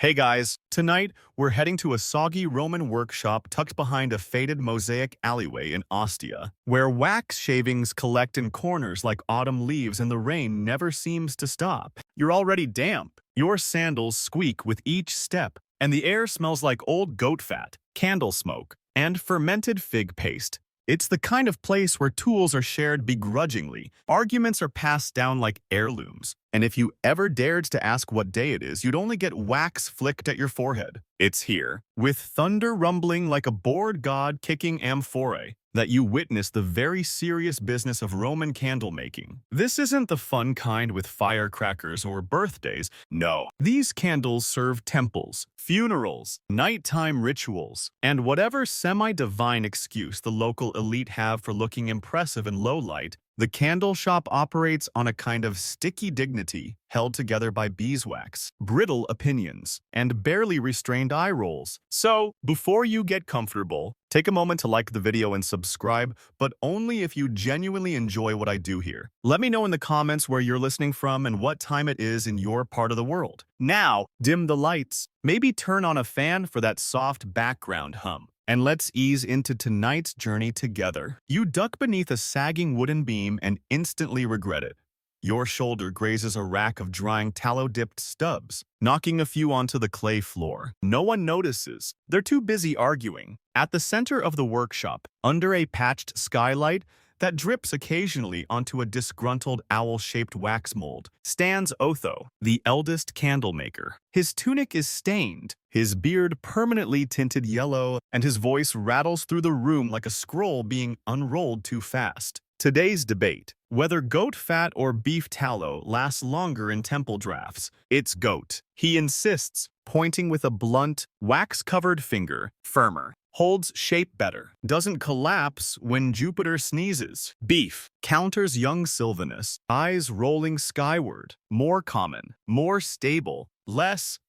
Hey guys, tonight we're heading to a soggy Roman workshop tucked behind a faded mosaic alleyway in Ostia, where wax shavings collect in corners like autumn leaves and the rain never seems to stop. You're already damp. Your sandals squeak with each step, and the air smells like old goat fat, candle smoke, and fermented fig paste. It's the kind of place where tools are shared begrudgingly, arguments are passed down like heirlooms, and if you ever dared to ask what day it is, you'd only get wax flicked at your forehead. It's here, with thunder rumbling like a bored god kicking amphorae, that you witness the very serious business of Roman candle making. This isn't the fun kind with firecrackers or birthdays. No, these candles serve temples, funerals, nighttime rituals, and whatever semi-divine excuse the local elite have for looking impressive in low light. The candle shop operates on a kind of sticky dignity held together by beeswax, brittle opinions, and barely restrained eye rolls. So, before you get comfortable, take a moment to like the video and subscribe, but only if you genuinely enjoy what I do here. Let me know in the comments where you're listening from and what time it is in your part of the world. Now, dim the lights. Maybe turn on a fan for that soft background hum. And let's ease into tonight's journey together. You duck beneath a sagging wooden beam and instantly regret it. Your shoulder grazes a rack of drying tallow-dipped stubs, knocking a few onto the clay floor. No one notices. They're too busy arguing. At the center of the workshop, under a patched skylight that drips occasionally onto a disgruntled owl-shaped wax mold, stands Otho, the eldest candle maker. His tunic is stained, his beard permanently tinted yellow, and his voice rattles through the room like a scroll being unrolled too fast. Today's debate: whether goat fat or beef tallow lasts longer in temple drafts. It's goat, he insists, pointing with a blunt, wax-covered finger. Firmer, holds shape better, doesn't collapse when Jupiter sneezes. Beef, counters young Sylvanus, eyes rolling skyward. More common, more stable, less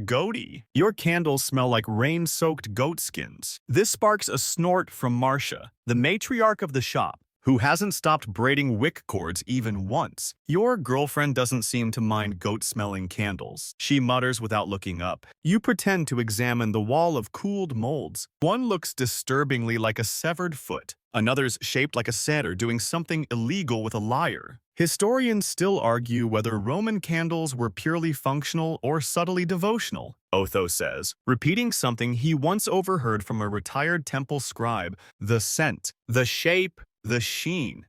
goaty. Your candles smell like rain-soaked goat skins. This sparks a snort from Marcia, the matriarch of the shop, who hasn't stopped braiding wick cords even once. Your girlfriend doesn't seem to mind goat-smelling candles. She mutters without looking up. You pretend to examine the wall of cooled molds. One looks disturbingly like a severed foot. Another's shaped like a satyr doing something illegal with a lyre. Historians still argue whether Roman candles were purely functional or subtly devotional, Otho says, repeating something he once overheard from a retired temple scribe: the scent, the shape, the sheen.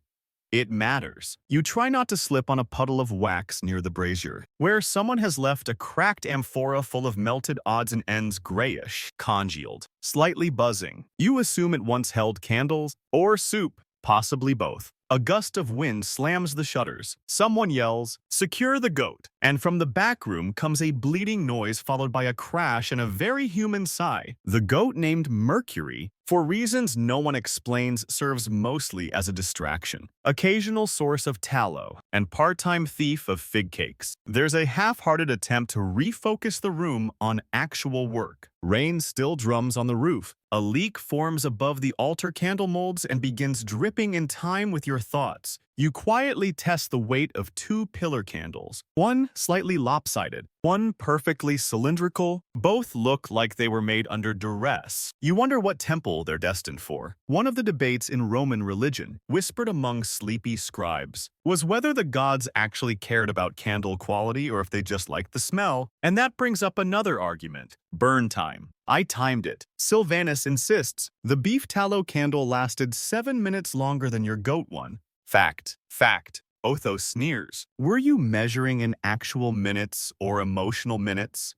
It matters. You try not to slip on a puddle of wax near the brazier, where someone has left a cracked amphora full of melted odds and ends grayish, congealed, slightly buzzing. You assume it once held candles or soup, possibly both. A gust of wind slams the shutters. Someone yells, "Secure the goat!" And from the back room comes a bleeding noise followed by a crash and a very human sigh. The goat, named Mercury, for reasons no one explains, serves mostly as a distraction. Occasional source of tallow and part-time thief of fig cakes. There's a half-hearted attempt to refocus the room on actual work. Rain still drums on the roof. A leak forms above the altar candle molds and begins dripping in time with your thoughts. You quietly test the weight of two pillar candles, one slightly lopsided, one perfectly cylindrical. Both look like they were made under duress. You wonder what temple they're destined for. One of the debates in Roman religion, whispered among sleepy scribes, was whether the gods actually cared about candle quality or if they just liked the smell. And that brings up another argument: burn time. I timed it. Sylvanus insists the beef tallow candle lasted 7 minutes longer than your goat one. Fact. Otho sneers. Were you measuring in actual minutes or emotional minutes?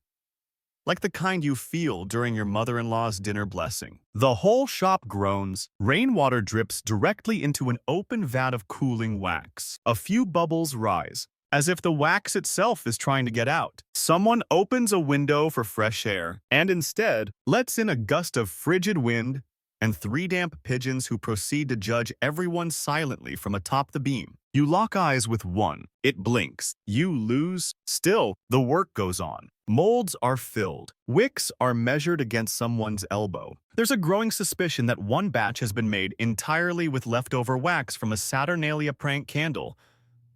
Like the kind you feel during your mother-in-law's dinner blessing. The whole shop groans. Rainwater drips directly into an open vat of cooling wax. A few bubbles rise, as if the wax itself is trying to get out. Someone opens a window for fresh air, and instead lets in a gust of frigid wind and 3 damp pigeons who proceed to judge everyone silently from atop the beam. You lock eyes with one. It blinks. You lose. Still, the work goes on. Molds are filled. Wicks are measured against someone's elbow. There's a growing suspicion that one batch has been made entirely with leftover wax from a Saturnalia prank candle.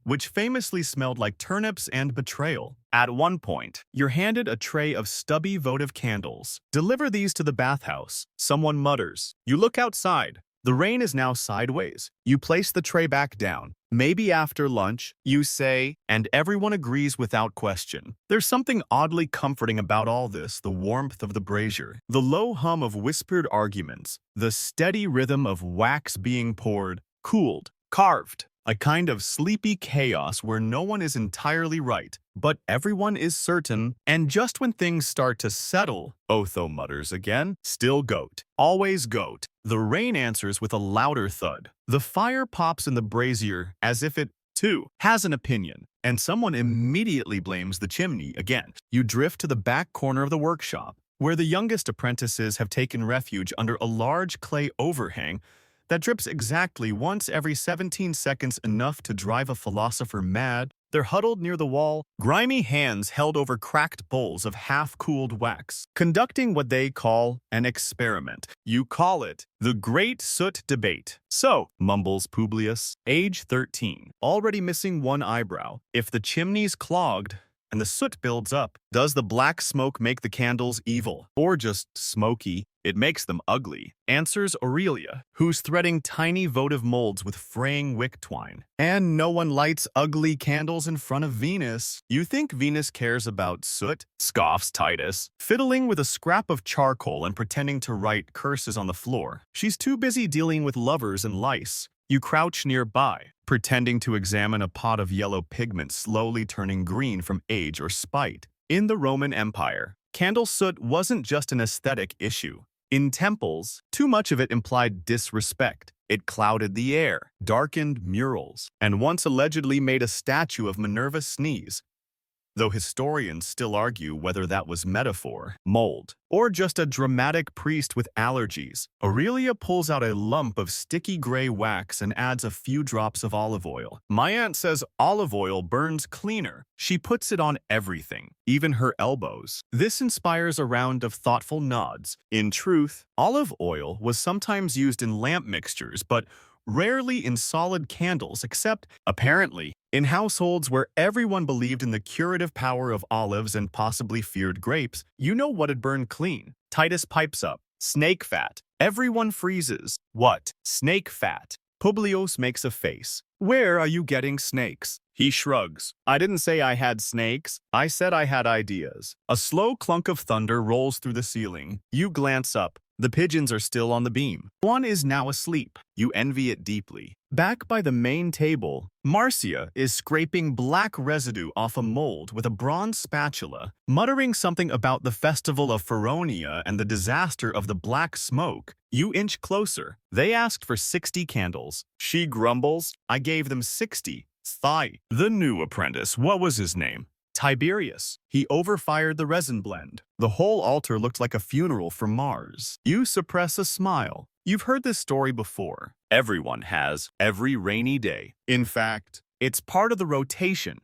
which famously smelled like turnips and betrayal. At one point, you're handed a tray of stubby votive candles. Deliver these to the bathhouse. Someone mutters. You look outside. The rain is now sideways. You place the tray back down. Maybe after lunch, you say, and everyone agrees without question. There's something oddly comforting about all this, the warmth of the brazier, the low hum of whispered arguments, the steady rhythm of wax being poured, cooled, carved. A kind of sleepy chaos where no one is entirely right, but everyone is certain, and just when things start to settle, Otho mutters again, still goat, always goat. The rain answers with a louder thud. The fire pops in the brazier as if it, too, has an opinion, and someone immediately blames the chimney again. You drift to the back corner of the workshop, where the youngest apprentices have taken refuge under a large clay overhang that drips exactly once every 17 seconds, enough to drive a philosopher mad. They're huddled near the wall, grimy hands held over cracked bowls of half-cooled wax, conducting what they call an experiment. You call it the Great Soot Debate. So, mumbles Publius, age 13, already missing one eyebrow, if the chimney's clogged and the soot builds up, does the black smoke make the candles evil, or just smoky? It makes them ugly, answers Aurelia, who's threading tiny votive molds with fraying wick twine. And no one lights ugly candles in front of Venus. You think Venus cares about soot? Scoffs Titus, fiddling with a scrap of charcoal and pretending to write curses on the floor. She's too busy dealing with lovers and lice. You crouch nearby, pretending to examine a pot of yellow pigment slowly turning green from age or spite. In the Roman Empire, candle soot wasn't just an aesthetic issue. In temples, too much of it implied disrespect. It clouded the air, darkened murals, and once allegedly made a statue of Minerva sneeze, though historians still argue whether that was metaphor, mold, or just a dramatic priest with allergies. Aurelia pulls out a lump of sticky gray wax and adds a few drops of olive oil. My aunt says olive oil burns cleaner. She puts it on everything, even her elbows. This inspires a round of thoughtful nods. In truth, olive oil was sometimes used in lamp mixtures, but rarely in solid candles, except, apparently, in households where everyone believed in the curative power of olives and possibly feared grapes. You know what'd burn clean? Titus pipes up. Snake fat. Everyone freezes. What? Snake fat. Publius makes a face. Where are you getting snakes? He shrugs. I didn't say I had snakes. I said I had ideas. A slow clunk of thunder rolls through the ceiling. You glance up. The pigeons are still on the beam. One is now asleep. You envy it deeply. Back by the main table, Marcia is scraping black residue off a mold with a bronze spatula, muttering something about the festival of Feronia and the disaster of the black smoke. You inch closer. They asked for 60 candles. She grumbles, I gave them 60. Thigh. The new apprentice, what was his name? Tiberius. He overfired the resin blend. The whole altar looked like a funeral for Mars. You suppress a smile. You've heard this story before. Everyone has, every rainy day. In fact, it's part of the rotation,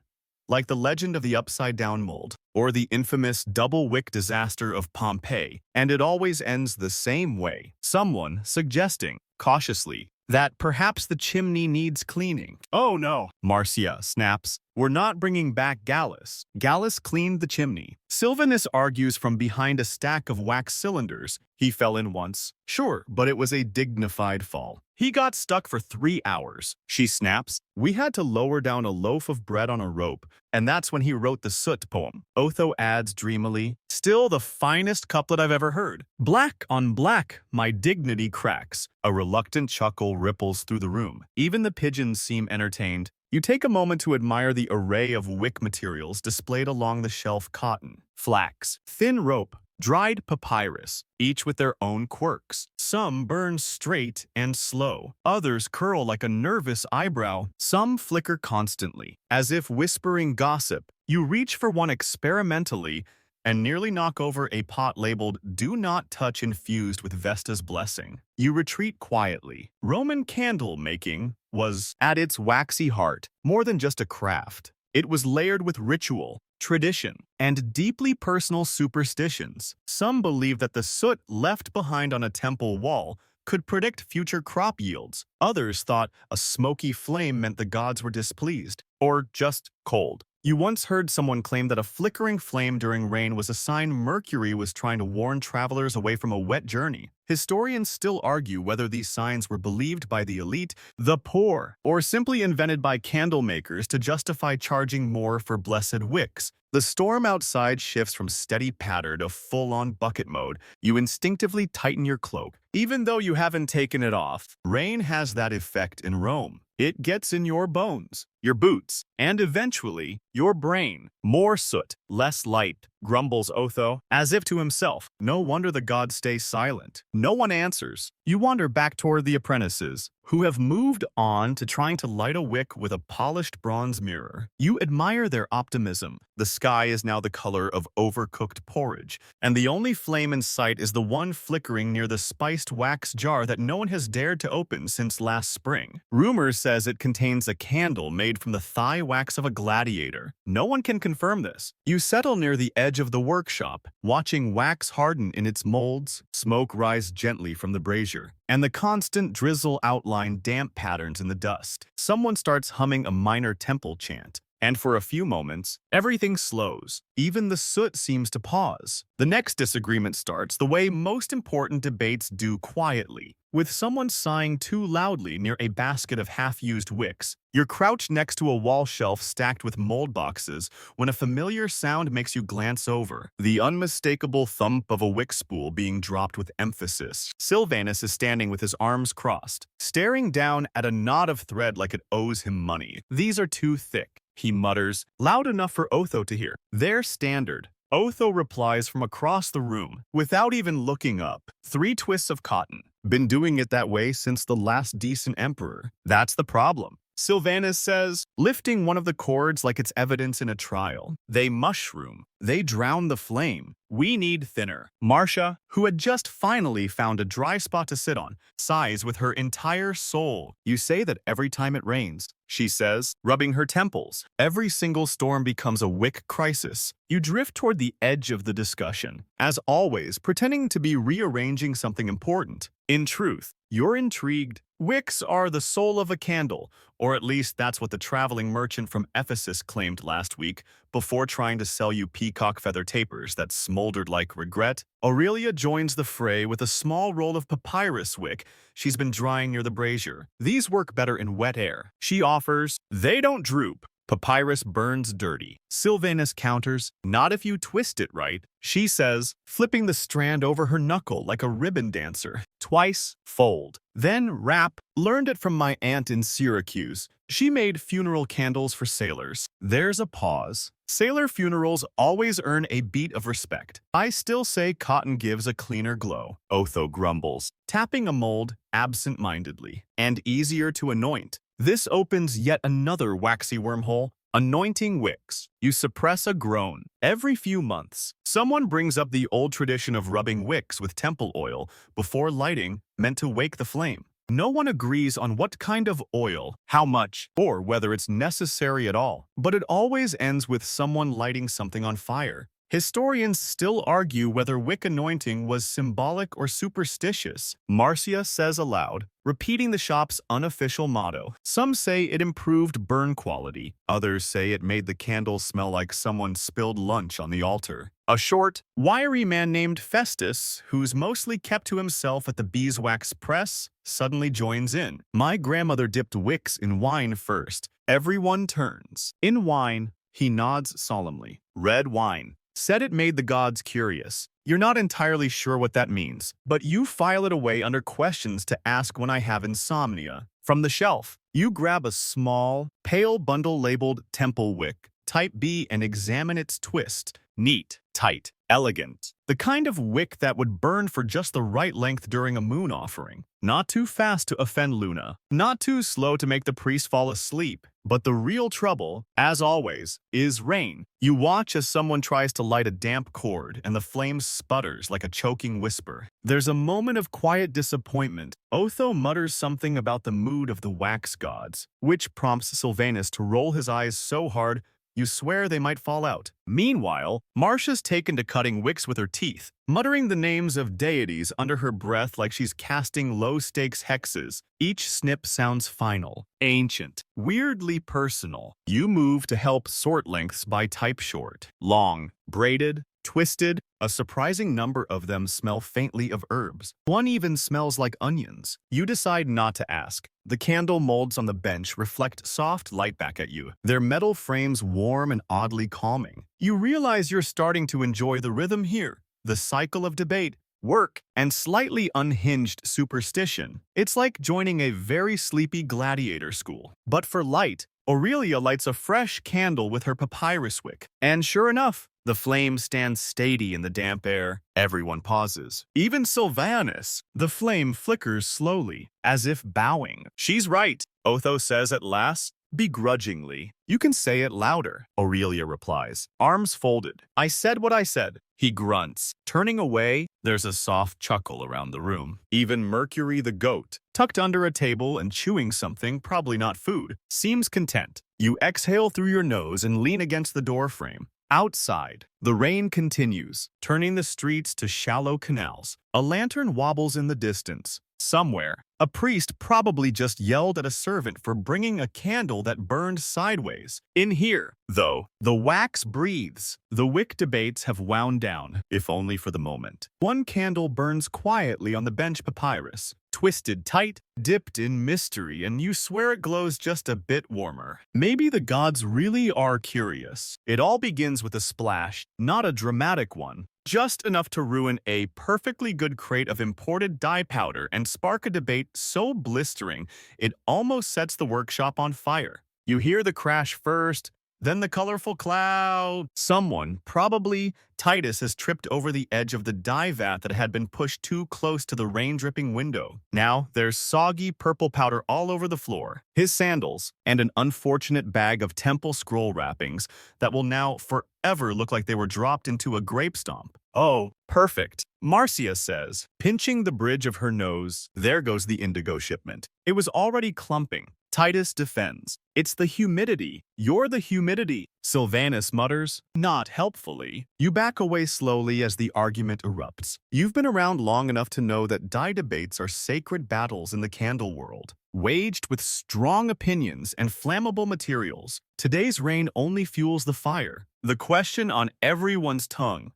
like the legend of the upside-down mold, or the infamous double wick disaster of Pompeii, and it always ends the same way. Someone suggesting, cautiously, that perhaps the chimney needs cleaning. Oh no, Marcia snaps. We're not bringing back Gallus. Gallus cleaned the chimney. Silvanus argues from behind a stack of wax cylinders. He fell in once. Sure, but it was a dignified fall. He got stuck for 3 hours. She snaps. We had to lower down a loaf of bread on a rope, and that's when he wrote the soot poem. Otho adds dreamily, still the finest couplet I've ever heard. Black on black, my dignity cracks. A reluctant chuckle ripples through the room. Even the pigeons seem entertained. You take a moment to admire the array of wick materials displayed along the shelf: cotton, flax, thin rope, dried papyrus, each with their own quirks. Some burn straight and slow. Others curl like a nervous eyebrow. Some flicker constantly, as if whispering gossip. You reach for one experimentally and nearly knock over a pot labeled "Do Not Touch," infused with Vesta's blessing. You retreat quietly. Roman candle making was, at its waxy heart, more than just a craft. It was layered with ritual, tradition, and deeply personal superstitions. Some believe that the soot left behind on a temple wall could predict future crop yields. Others thought a smoky flame meant the gods were displeased, or just cold. You once heard someone claim that a flickering flame during rain was a sign Mercury was trying to warn travelers away from a wet journey. Historians still argue whether these signs were believed by the elite, the poor, or simply invented by candle makers to justify charging more for blessed wicks. The storm outside shifts from steady patter to full-on bucket mode. You instinctively tighten your cloak, even though you haven't taken it off. Rain has that effect in Rome. It gets in your bones, your boots, and eventually, your brain. More soot, less light, grumbles Otho, as if to himself. No wonder the gods stay silent. No one answers. You wander back toward the apprentices, who have moved on to trying to light a wick with a polished bronze mirror. You admire their optimism. The sky is now the color of overcooked porridge, and the only flame in sight is the one flickering near the spiced wax jar that no one has dared to open since last spring. Rumor says it contains a candle made from the thigh wax of a gladiator. No one can confirm this. You settle near the edge of the workshop, watching wax harden in its molds, smoke rise gently from the brazier, and the constant drizzle outline damp patterns in the dust. Someone starts humming a minor temple chant, and for a few moments, everything slows. Even the soot seems to pause. The next disagreement starts the way most important debates do, quietly, with someone sighing too loudly near a basket of half-used wicks. You're crouched next to a wall shelf stacked with mold boxes when a familiar sound makes you glance over. The unmistakable thump of a wick spool being dropped with emphasis. Silvanus is standing with his arms crossed, staring down at a knot of thread like it owes him money. "These are too thick," he mutters, loud enough for Otho to hear. "They're standard." Otho replies from across the room, without even looking up. 3 twists of cotton. Been doing it that way since the last decent emperor. That's the problem, Silvanus says, lifting one of the cords like it's evidence in a trial. They mushroom. They drown the flame. We need thinner. Marcia, who had just finally found a dry spot to sit on, sighs with her entire soul. "You say that every time it rains," she says, rubbing her temples. "Every single storm becomes a wick crisis." You drift toward the edge of the discussion, as always, pretending to be rearranging something important. In truth, you're intrigued. Wicks are the soul of a candle, or at least that's what the traveling merchant from Ephesus claimed last week, before trying to sell you peacock feather tapers that smoldered like regret. Aurelia joins the fray with a small roll of papyrus wick she's been drying near the brazier. These work better in wet air, she offers. They don't droop. Papyrus burns dirty. Silvanus counters, "Not if you twist it right," she says, flipping the strand over her knuckle like a ribbon dancer. "Twice, fold, then wrap. Learned it from my aunt in Syracuse. She made funeral candles for sailors." There's a pause. Sailor funerals always earn a beat of respect. "I still say cotton gives a cleaner glow," Otho grumbles, tapping a mold absent-mindedly. "And easier to anoint." This opens yet another waxy wormhole. Anointing wicks. You suppress a groan. Every few months, someone brings up the old tradition of rubbing wicks with temple oil before lighting, meant to wake the flame. No one agrees on what kind of oil, how much, or whether it's necessary at all. But it always ends with someone lighting something on fire. Historians still argue whether wick anointing was symbolic or superstitious. Marcia says aloud, repeating the shop's unofficial motto. Some say it improved burn quality. Others say it made the candle smell like someone spilled lunch on the altar. A short, wiry man named Festus, who's mostly kept to himself at the beeswax press, suddenly joins in. "My grandmother dipped wicks in wine first." Everyone turns. "In wine," he nods solemnly. "Red wine." Said it made the gods curious. You're not entirely sure what that means, but you file it away under questions to ask when I have insomnia. From the shelf, you grab a small, pale bundle labeled Temple Wick, Type B, and examine its twist. Neat, tight, elegant. The kind of wick that would burn for just the right length during a moon offering. Not too fast to offend Luna. Not too slow to make the priest fall asleep. But the real trouble, as always, is rain. You watch as someone tries to light a damp cord and the flame sputters like a choking whisper. There's a moment of quiet disappointment. Otho mutters something about the mood of the wax gods, which prompts Silvanus to roll his eyes so hard You swear they might fall out. Meanwhile, Marcia's taken to cutting wicks with her teeth, muttering the names of deities under her breath like she's casting low-stakes hexes. Each snip sounds final, ancient, weirdly personal. You move to help sort lengths by type: short, long, braided, twisted. A surprising number of them smell faintly of herbs. One even smells like onions. You decide not to ask. The candle molds on the bench reflect soft light back at you, their metal frames warm and oddly calming. You realize you're starting to enjoy the rhythm here, the cycle of debate, work, and slightly unhinged superstition. It's like joining a very sleepy gladiator school. But for light, Aurelia lights a fresh candle with her papyrus wick. And sure enough, the flame stands steady in the damp air. Everyone pauses. Even Sylvanus. The flame flickers slowly, as if bowing. "She's right," Otho says at last, begrudgingly. "You can say it louder," Aurelia replies, arms folded. "I said what I said." He grunts. Turning away, there's a soft chuckle around the room. Even Mercury the goat, tucked under a table and chewing something, probably not food, seems content. You exhale through your nose and lean against the doorframe. Outside, the rain continues, turning the streets to shallow canals. A lantern wobbles in the distance. Somewhere, a priest probably just yelled at a servant for bringing a candle that burned sideways. In here, though, the wax breathes. The wick debates have wound down, if only for the moment. One candle burns quietly on the bench papyrus, twisted tight, dipped in mystery, and you swear it glows just a bit warmer. Maybe the gods really are curious. It all begins with a splash, not a dramatic one, just enough to ruin a perfectly good crate of imported dye powder and spark a debate so blistering it almost sets the workshop on fire. You hear the crash first, then the colorful cloud. Someone, probably Titus, has tripped over the edge of the dye vat that had been pushed too close to the rain-dripping window. Now, there's soggy purple powder all over the floor, his sandals, and an unfortunate bag of temple scroll wrappings that will now forever look like they were dropped into a grape stomp. "Oh, perfect," Marcia says, pinching the bridge of her nose. There goes the indigo shipment. It was already clumping. Titus defends. "It's the humidity. You're the humidity," Sylvanus mutters, not helpfully. You back away slowly as the argument erupts. You've been around long enough to know that dye debates are sacred battles in the candle world, waged with strong opinions and flammable materials. Today's rain only fuels the fire. The question on everyone's tongue,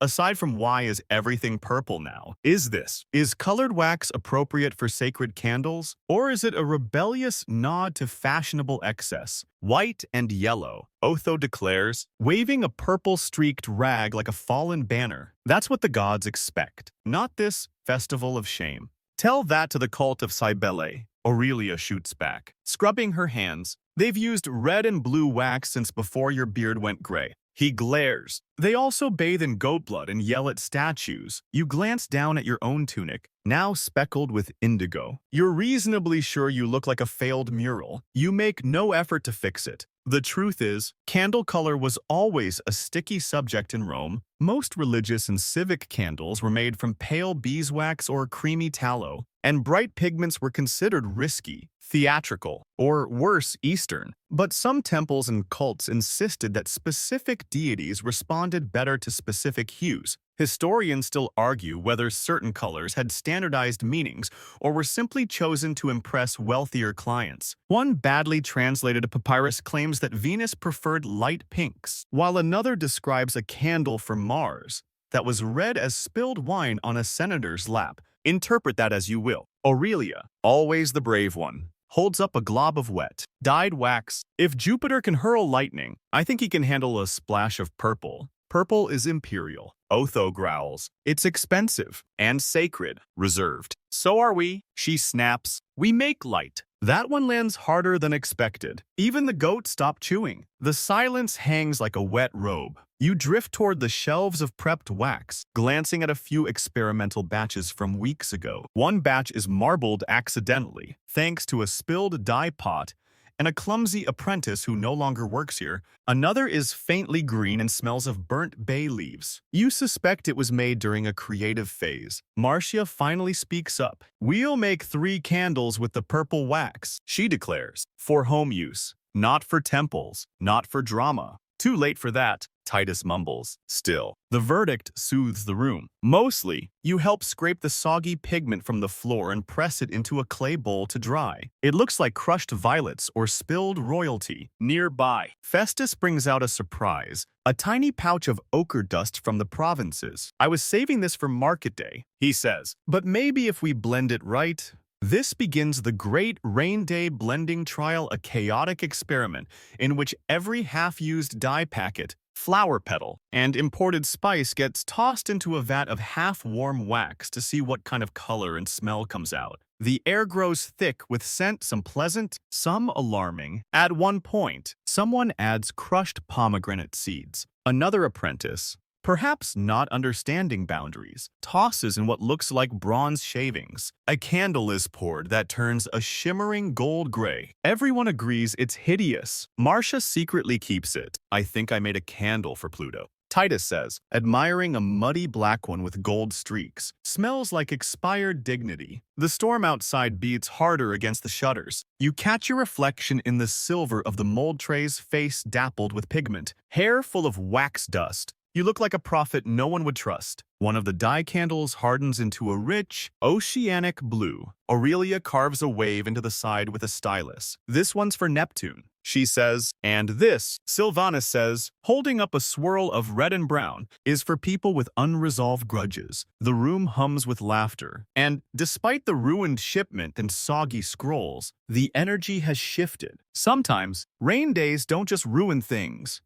aside from why is everything purple now, is colored wax appropriate for sacred candles, or is it a rebellious nod to fashionable excess? "White and yellow," Otho declares, waving a purple-streaked rag like a fallen banner. "That's what the gods expect, not this festival of shame." "Tell that to the cult of Cybele," Aurelia shoots back, scrubbing her hands. "They've used red and blue wax since before your beard went gray." He glares. "They also bathe in goat blood and yell at statues." You glance down at your own tunic, now speckled with indigo. You're reasonably sure you look like a failed mural. You make no effort to fix it. The truth is, candle color was always a sticky subject in Rome. Most religious and civic candles were made from pale beeswax or creamy tallow, and bright pigments were considered risky, theatrical, or worse, Eastern. But some temples and cults insisted that specific deities responded better to specific hues. Historians still argue whether certain colors had standardized meanings or were simply chosen to impress wealthier clients. One badly translated papyrus claims that Venus preferred light pinks, while another describes a candle for Mars that was red as spilled wine on a senator's lap. Interpret that as you will. Aurelia, always the brave one, holds up a glob of wet, dyed wax. "If Jupiter can hurl lightning, I think he can handle a splash of purple." "Purple is imperial," Otho growls. "It's expensive and sacred, reserved." "So are we," she snaps. "We make light." That one lands harder than expected. Even the goat stopped chewing. The silence hangs like a wet robe. You drift toward the shelves of prepped wax, glancing at a few experimental batches from weeks ago. One batch is marbled accidentally, thanks to a spilled dye pot and a clumsy apprentice who no longer works here. Another is faintly green and smells of burnt bay leaves. You suspect it was made during a creative phase. Marcia finally speaks up. "We'll make 3 candles with the purple wax," she declares, "for home use. Not for temples, not for drama. Too late for that, Titus mumbles. Still, the verdict soothes the room. Mostly, you help scrape the soggy pigment from the floor and press it into a clay bowl to dry. It looks like crushed violets or spilled royalty. Nearby, Festus brings out a surprise, a tiny pouch of ochre dust from the provinces. I was saving this for market day, he says, but maybe if we blend it right. This begins the Great Rain Day Blending Trial, a chaotic experiment in which every half-used dye packet, flower petal, and imported spice gets tossed into a vat of half-warm wax to see what kind of color and smell comes out. The air grows thick with scent, some pleasant, some alarming. At one point, someone adds crushed pomegranate seeds. Another apprentice, perhaps not understanding boundaries, tosses in what looks like bronze shavings. A candle is poured that turns a shimmering gold gray. Everyone agrees it's hideous. Marcia secretly keeps it. I think I made a candle for Pluto, Titus says, admiring a muddy black one with gold streaks. Smells like expired dignity. The storm outside beats harder against the shutters. You catch your reflection in the silver of the mold tray's face dappled with pigment, hair full of wax dust. You look like a prophet no one would trust. One of the dye candles hardens into a rich, oceanic blue. Aurelia carves a wave into the side with a stylus. This one's for Neptune, she says. And this, Sylvanus says, holding up a swirl of red and brown, is for people with unresolved grudges. The room hums with laughter. And despite the ruined shipment and soggy scrolls, the energy has shifted. Sometimes, rain days don't just ruin things.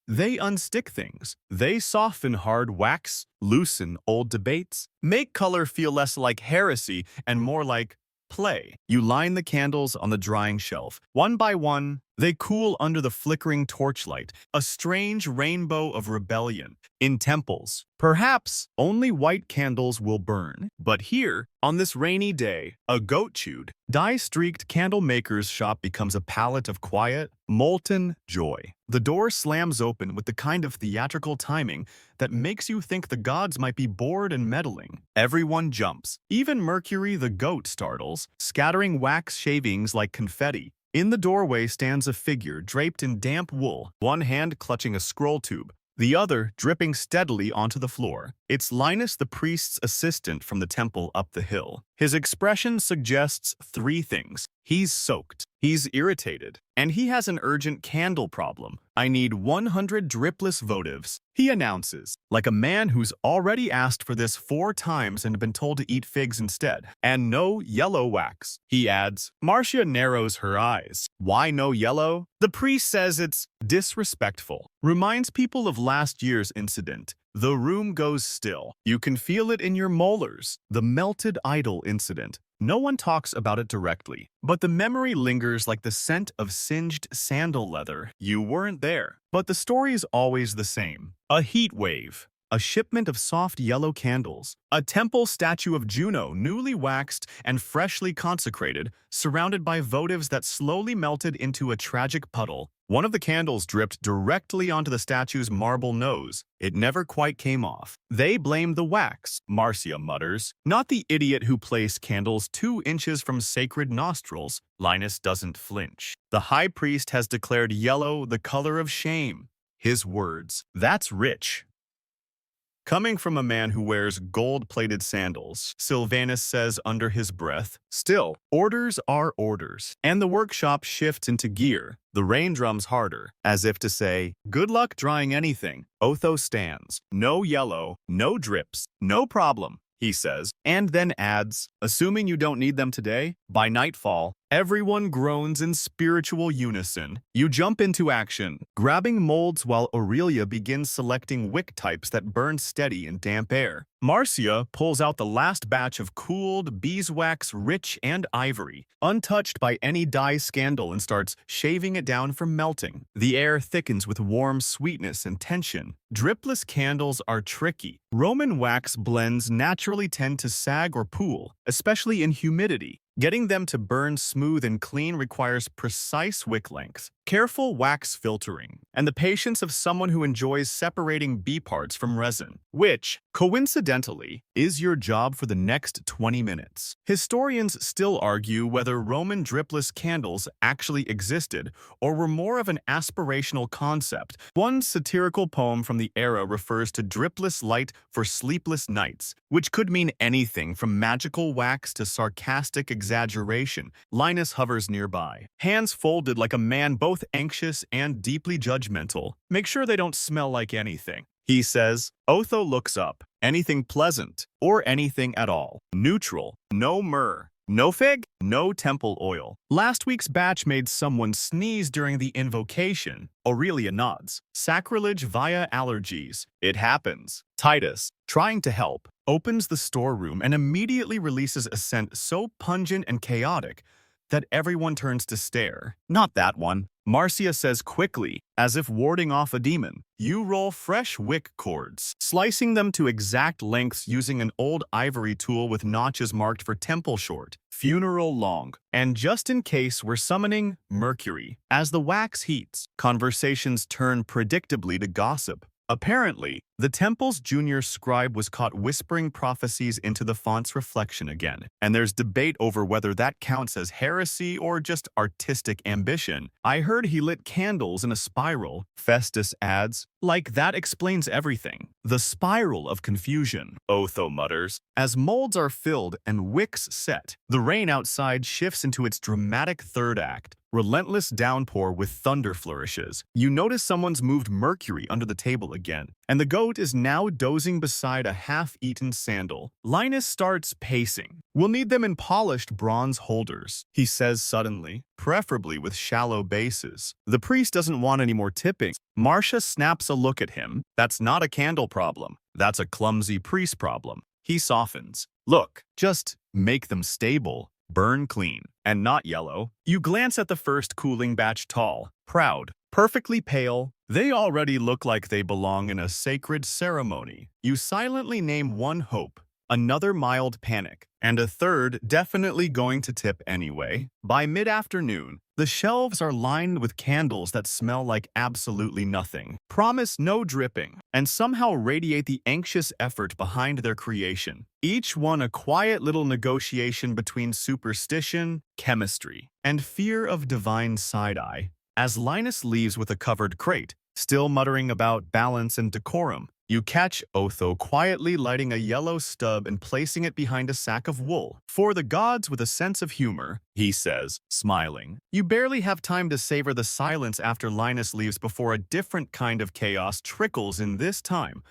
They unstick things. They soften hard wax, loosen old debates, make color feel less like heresy and more like play. You line the candles on the drying shelf. One by one, they cool under the flickering torchlight, a strange rainbow of rebellion. In temples, perhaps only white candles will burn. But here, on this rainy day, a goat-chewed, dye-streaked candle maker's shop becomes a palette of quiet, molten joy. The door slams open with the kind of theatrical timing that makes you think the gods might be bored and meddling. Everyone jumps. Even Mercury the goat startles, scattering wax shavings like confetti. In the doorway stands a figure draped in damp wool, one hand clutching a scroll tube, the other dripping steadily onto the floor. It's Linus, the priest's assistant from the temple up the hill. His expression suggests three things. He's soaked, he's irritated, and he has an urgent candle problem. I need 100 dripless votives, he announces, like a man who's already asked for this 4 times and been told to eat figs instead. And no yellow wax, he adds. Marcia narrows her eyes. Why no yellow? The priest says it's disrespectful. Reminds people of last year's incident. The room goes still. You can feel it in your molars. The melted idol incident. No one talks about it directly, but the memory lingers like the scent of singed sandal leather. You weren't there, but the story is always the same. A heat wave. A shipment of soft yellow candles, a temple statue of Juno newly waxed and freshly consecrated, surrounded by votives that slowly melted into a tragic puddle. One of the candles dripped directly onto the statue's marble nose. It never quite came off. They blame the wax, Marcia mutters, not the idiot who placed candles 2 inches from sacred nostrils. Linus doesn't flinch. The high priest has declared yellow the color of shame. His words. That's rich. Coming from a man who wears gold-plated sandals, Sylvanus says under his breath, still, orders are orders. And the workshop shifts into gear. The rain drums harder, as if to say, good luck drying anything. Otho stands. No yellow, no drips, no problem, he says, and then adds, assuming you don't need them today, by nightfall, everyone groans in spiritual unison. You jump into action, grabbing molds while Aurelia begins selecting wick types that burn steady in damp air. Marcia pulls out the last batch of cooled beeswax rich and ivory, untouched by any dye scandal, and starts shaving it down from melting. The air thickens with warm sweetness and tension. Dripless candles are tricky. Roman wax blends naturally tend to sag or pool, especially in humidity. Getting them to burn smooth and clean requires precise wick length, careful wax filtering, and the patience of someone who enjoys separating bee parts from resin, which, coincidentally, is your job for the next 20 minutes. Historians still argue whether Roman dripless candles actually existed or were more of an aspirational concept. One satirical poem from the era refers to dripless light for sleepless nights, which could mean anything from magical wax to sarcastic exaggeration. Linus hovers nearby, hands folded like a man both anxious and deeply judgmental. Make sure they don't smell like anything, he says. Otho looks up. Anything pleasant, or anything at all. Neutral, no myrrh. No fig, no temple oil. Last week's batch made someone sneeze during the invocation. Aurelia nods. Sacrilege via allergies. It happens. Titus, trying to help, opens the storeroom and immediately releases a scent so pungent and chaotic that everyone turns to stare. Not that one, Marcia says quickly, as if warding off a demon. You roll fresh wick cords, slicing them to exact lengths using an old ivory tool with notches marked for temple short, funeral long, and just in case we're summoning Mercury. As the wax heats, conversations turn predictably to gossip. Apparently, the temple's junior scribe was caught whispering prophecies into the font's reflection again, and there's debate over whether that counts as heresy or just artistic ambition. I heard he lit candles in a spiral, Festus adds. Like that explains everything. The spiral of confusion, Otho mutters. As molds are filled and wicks set, the rain outside shifts into its dramatic third act. Relentless downpour with thunder flourishes. You notice someone's moved Mercury under the table again, and the goat is now dozing beside a half-eaten sandal. Linus starts pacing. We'll need them in polished bronze holders, he says suddenly, preferably with shallow bases. The priest doesn't want any more tipping. Marcia snaps a look at him. That's not a candle problem. That's a clumsy priest problem. He softens. Look, just make them stable. Burn clean, and not yellow. You glance at the first cooling batch, tall, proud, perfectly pale. They already look like they belong in a sacred ceremony. You silently name one hope, another mild panic, and a third definitely going to tip anyway. By mid-afternoon, the shelves are lined with candles that smell like absolutely nothing, promise no dripping, and somehow radiate the anxious effort behind their creation. Each one a quiet little negotiation between superstition, chemistry, and fear of divine side-eye. As Linus leaves with a covered crate, still muttering about balance and decorum, you catch Otho quietly lighting a yellow stub and placing it behind a sack of wool. For the gods with a sense of humor, he says, smiling. You barely have time to savor the silence after Linus leaves before a different kind of chaos trickles in this time,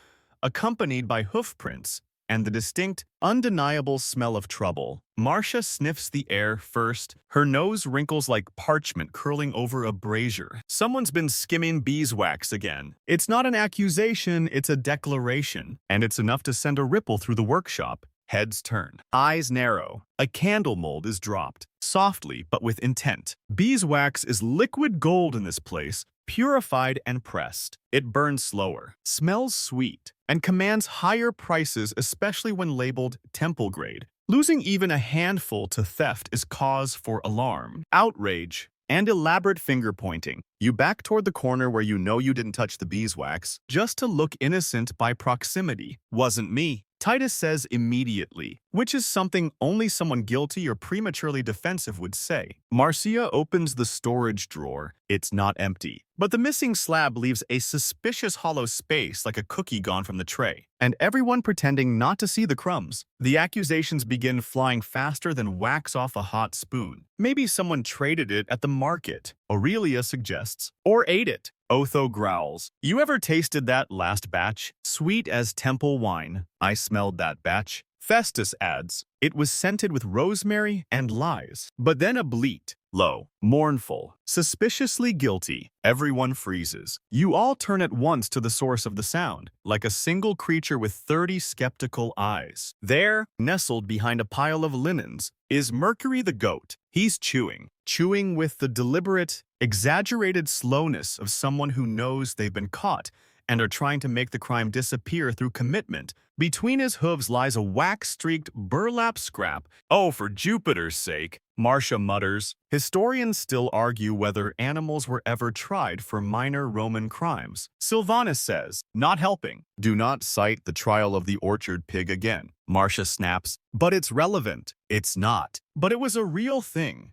accompanied by hoof prints and the distinct, undeniable smell of trouble. Marcia sniffs the air first, her nose wrinkles like parchment curling over a brazier. Someone's been skimming beeswax again. It's not an accusation, it's a declaration, and it's enough to send a ripple through the workshop. Heads turn, eyes narrow. A candle mold is dropped, softly but with intent. Beeswax is liquid gold in this place, purified and pressed. It burns slower, smells sweet, and commands higher prices, especially when labeled temple grade. Losing even a handful to theft is cause for alarm, outrage, and elaborate finger-pointing. You back toward the corner where you know you didn't touch the beeswax, just to look innocent by proximity. Wasn't me, Titus says immediately, which is something only someone guilty or prematurely defensive would say. Marcia opens the storage drawer. It's not empty, but the missing slab leaves a suspicious hollow space like a cookie gone from the tray, and everyone pretending not to see the crumbs. The accusations begin flying faster than wax off a hot spoon. Maybe someone traded it at the market, Aurelia suggests, or ate it. Otho growls. You ever tasted that last batch? Sweet as temple wine. I smelled that batch. Festus adds. It was scented with rosemary and lies. But then a bleat. Low, mournful, suspiciously guilty. Everyone freezes. You all turn at once to the source of the sound, like a single creature with 30 skeptical eyes. There, nestled behind a pile of linens, is Mercury the goat. He's chewing with the deliberate, exaggerated slowness of someone who knows they've been caught and are trying to make the crime disappear through commitment. Between his hooves lies a wax-streaked burlap scrap. Oh, for Jupiter's sake, Marcia mutters. Historians still argue whether animals were ever tried for minor Roman crimes. Sylvanus says, not helping. Do not cite the trial of the orchard pig again. Marcia snaps, but it's relevant. It's not. But it was a real thing.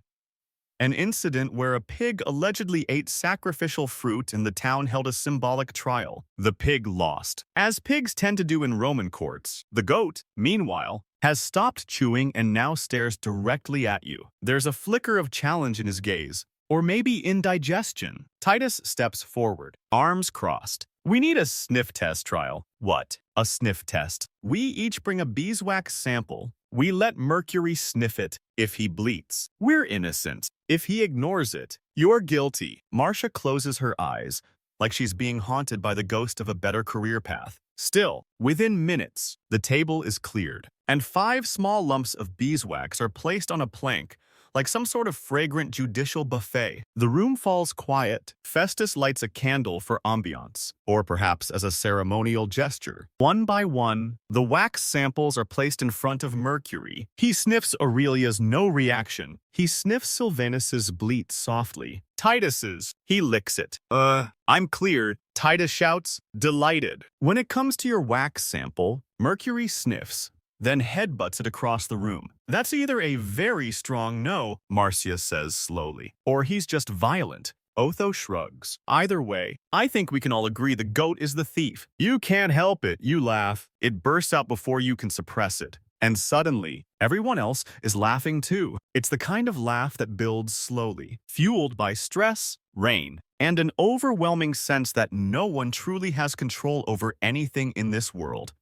An incident where a pig allegedly ate sacrificial fruit and the town held a symbolic trial. The pig lost. As pigs tend to do in Roman courts, the goat, meanwhile, has stopped chewing and now stares directly at you. There's a flicker of challenge in his gaze, or maybe indigestion. Titus steps forward, arms crossed. We need a sniff test trial. What? A sniff test. We each bring a beeswax sample. We let Mercury sniff it. If he bleats, we're innocent. If he ignores it, you're guilty. Marcia closes her eyes, like she's being haunted by the ghost of a better career path. Still, within minutes, the table is cleared, and 5 small lumps of beeswax are placed on a plank, like some sort of fragrant judicial buffet. The room falls quiet. Festus lights a candle for ambiance, or perhaps as a ceremonial gesture. One by one, the wax samples are placed in front of Mercury. He sniffs Aurelia's no reaction. He sniffs Sylvanus's bleat softly. Titus's. He licks it. I'm cleared. Titus shouts, delighted. When it comes to your wax sample, Mercury sniffs, then headbutts it across the room. That's either a very strong no, Marcia says slowly, or he's just violent. Otho shrugs. Either way, I think we can all agree the goat is the thief. You can't help it, you laugh. It bursts out before you can suppress it. And suddenly, everyone else is laughing too. It's the kind of laugh that builds slowly, fueled by stress, rain, and an overwhelming sense that no one truly has control over anything in this world.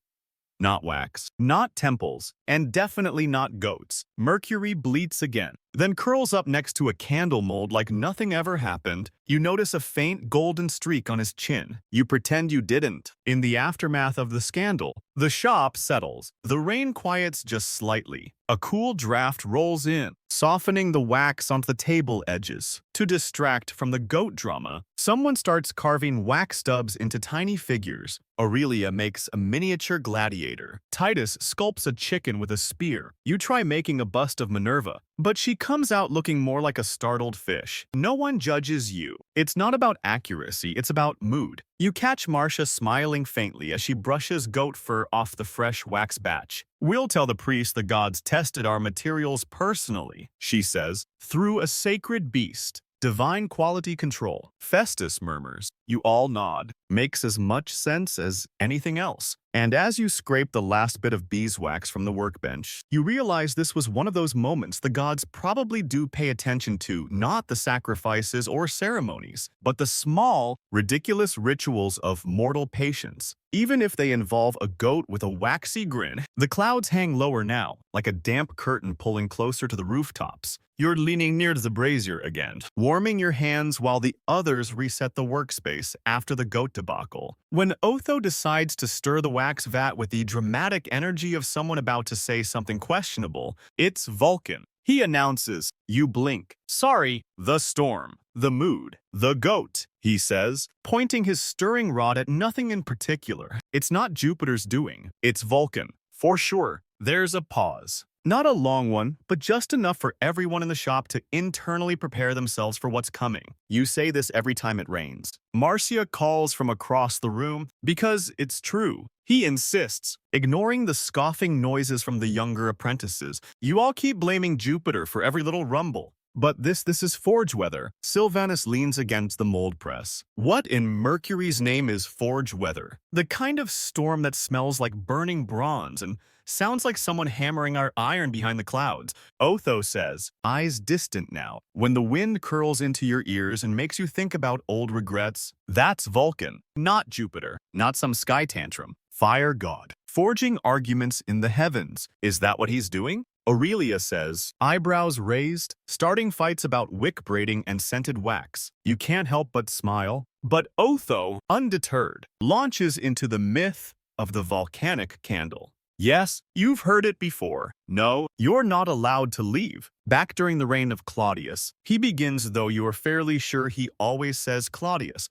Not wax, not temples, and definitely not goats. Mercury bleats again, then curls up next to a candle mold like nothing ever happened. You notice a faint golden streak on his chin. You pretend you didn't. In the aftermath of the scandal, the shop settles. The rain quiets just slightly. A cool draft rolls in, softening the wax onto the table edges. To distract from the goat drama, someone starts carving wax stubs into tiny figures. Aurelia makes a miniature gladiator. Titus sculpts a chicken with a spear. You try making a bust of Minerva, but she comes out looking more like a startled fish. No one judges you. It's not about accuracy, it's about mood. You catch Marcia smiling faintly as she brushes goat fur off the fresh wax batch. We'll tell the priest the gods tested our materials personally, she says, through a sacred beast. Divine quality control. Festus murmurs. You all nod. Makes as much sense as anything else. And as you scrape the last bit of beeswax from the workbench, you realize this was one of those moments the gods probably do pay attention to, not the sacrifices or ceremonies, but the small, ridiculous rituals of mortal patience. Even if they involve a goat with a waxy grin, the clouds hang lower now, like a damp curtain pulling closer to the rooftops. You're leaning near to the brazier again, warming your hands while the others reset the workspace after the goat debacle. When Otho decides to stir the wax vat with the dramatic energy of someone about to say something questionable, it's Vulcan. He announces, you blink. Sorry, the storm, the mood, the goat, he says, pointing his stirring rod at nothing in particular. It's not Jupiter's doing, it's Vulcan. For sure, there's a pause. Not a long one, but just enough for everyone in the shop to internally prepare themselves for what's coming. You say this every time it rains. Marcia calls from across the room because it's true. He insists, ignoring the scoffing noises from the younger apprentices. You all keep blaming Jupiter for every little rumble. But this is forge weather. Sylvanus leans against the mold press. What in Mercury's name is forge weather? The kind of storm that smells like burning bronze and sounds like someone hammering our iron behind the clouds. Otho says, eyes distant now. When the wind curls into your ears and makes you think about old regrets, that's Vulcan, not Jupiter, not some sky tantrum. Fire god. Forging arguments in the heavens. Is that what he's doing? Aurelia says, eyebrows raised, starting fights about wick braiding and scented wax. You can't help but smile. But Otho, undeterred, launches into the myth of the volcanic candle. Yes, you've heard it before. No, you're not allowed to leave. Back during the reign of Claudius, he begins though you are fairly sure he always says Claudius.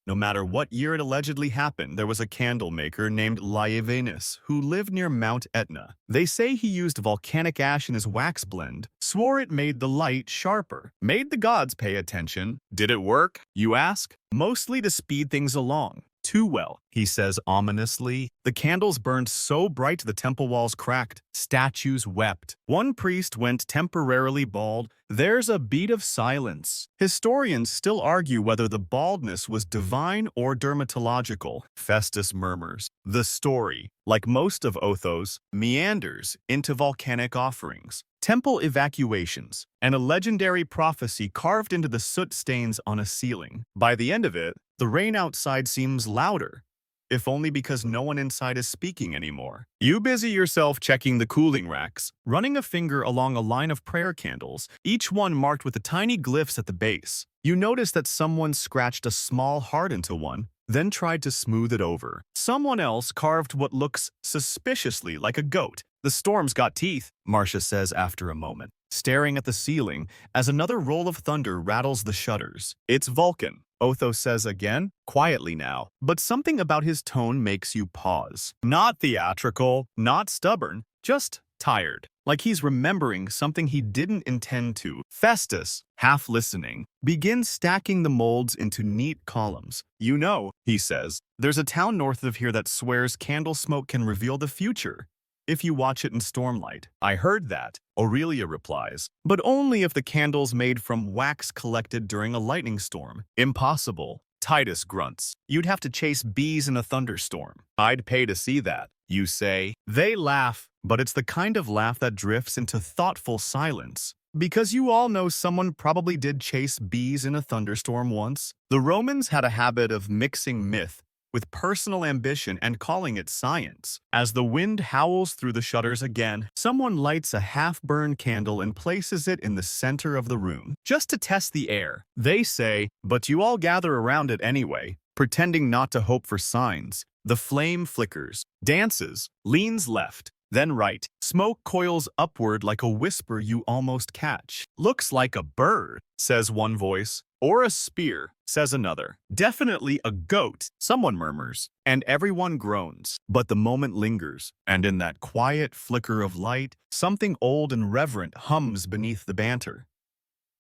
No matter what year it allegedly happened, there was a candle maker named Liavanus who lived near Mount Etna. They say he used volcanic ash in his wax blend, swore it made the light sharper, made the gods pay attention. Did it work, you ask? Mostly to speed things along. Too well, he says ominously. The candles burned so bright the temple walls cracked. Statues wept. One priest went temporarily bald. There's a beat of silence. Historians still argue whether the baldness was divine or dermatological. Festus murmurs. The story, like most of Otho's, meanders into volcanic offerings, temple evacuations, and a legendary prophecy carved into the soot stains on a ceiling. By the end of it, the rain outside seems louder, if only because no one inside is speaking anymore. You busy yourself checking the cooling racks, running a finger along a line of prayer candles, each one marked with the tiny glyphs at the base. You notice that someone scratched a small heart into one, then tried to smooth it over. Someone else carved what looks suspiciously like a goat. The storm's got teeth, Marcia says after a moment, staring at the ceiling as another roll of thunder rattles the shutters. It's Vulcan, Otho says again, quietly now, but something about his tone makes you pause. Not theatrical, not stubborn, just tired, like he's remembering something he didn't intend to. Festus, half listening, begins stacking the molds into neat columns. You know, he says, there's a town north of here that swears candle smoke can reveal the future if you watch it in stormlight. I heard that, Aurelia replies, but only if the candle's made from wax collected during a lightning storm. Impossible, Titus grunts. You'd have to chase bees in a thunderstorm. I'd pay to see that, you say. They laugh, but it's the kind of laugh that drifts into thoughtful silence. Because you all know someone probably did chase bees in a thunderstorm once. The Romans had a habit of mixing myth with personal ambition and calling it science. As the wind howls through the shutters again, someone lights a half-burned candle and places it in the center of the room, just to test the air. They say, but you all gather around it anyway, pretending not to hope for signs. The flame flickers, dances, leans left, then right. Smoke coils upward like a whisper you almost catch. Looks like a bird, says one voice. Or a spear, says another. Definitely a goat, someone murmurs. And everyone groans. But the moment lingers, and in that quiet flicker of light, something old and reverent hums beneath the banter.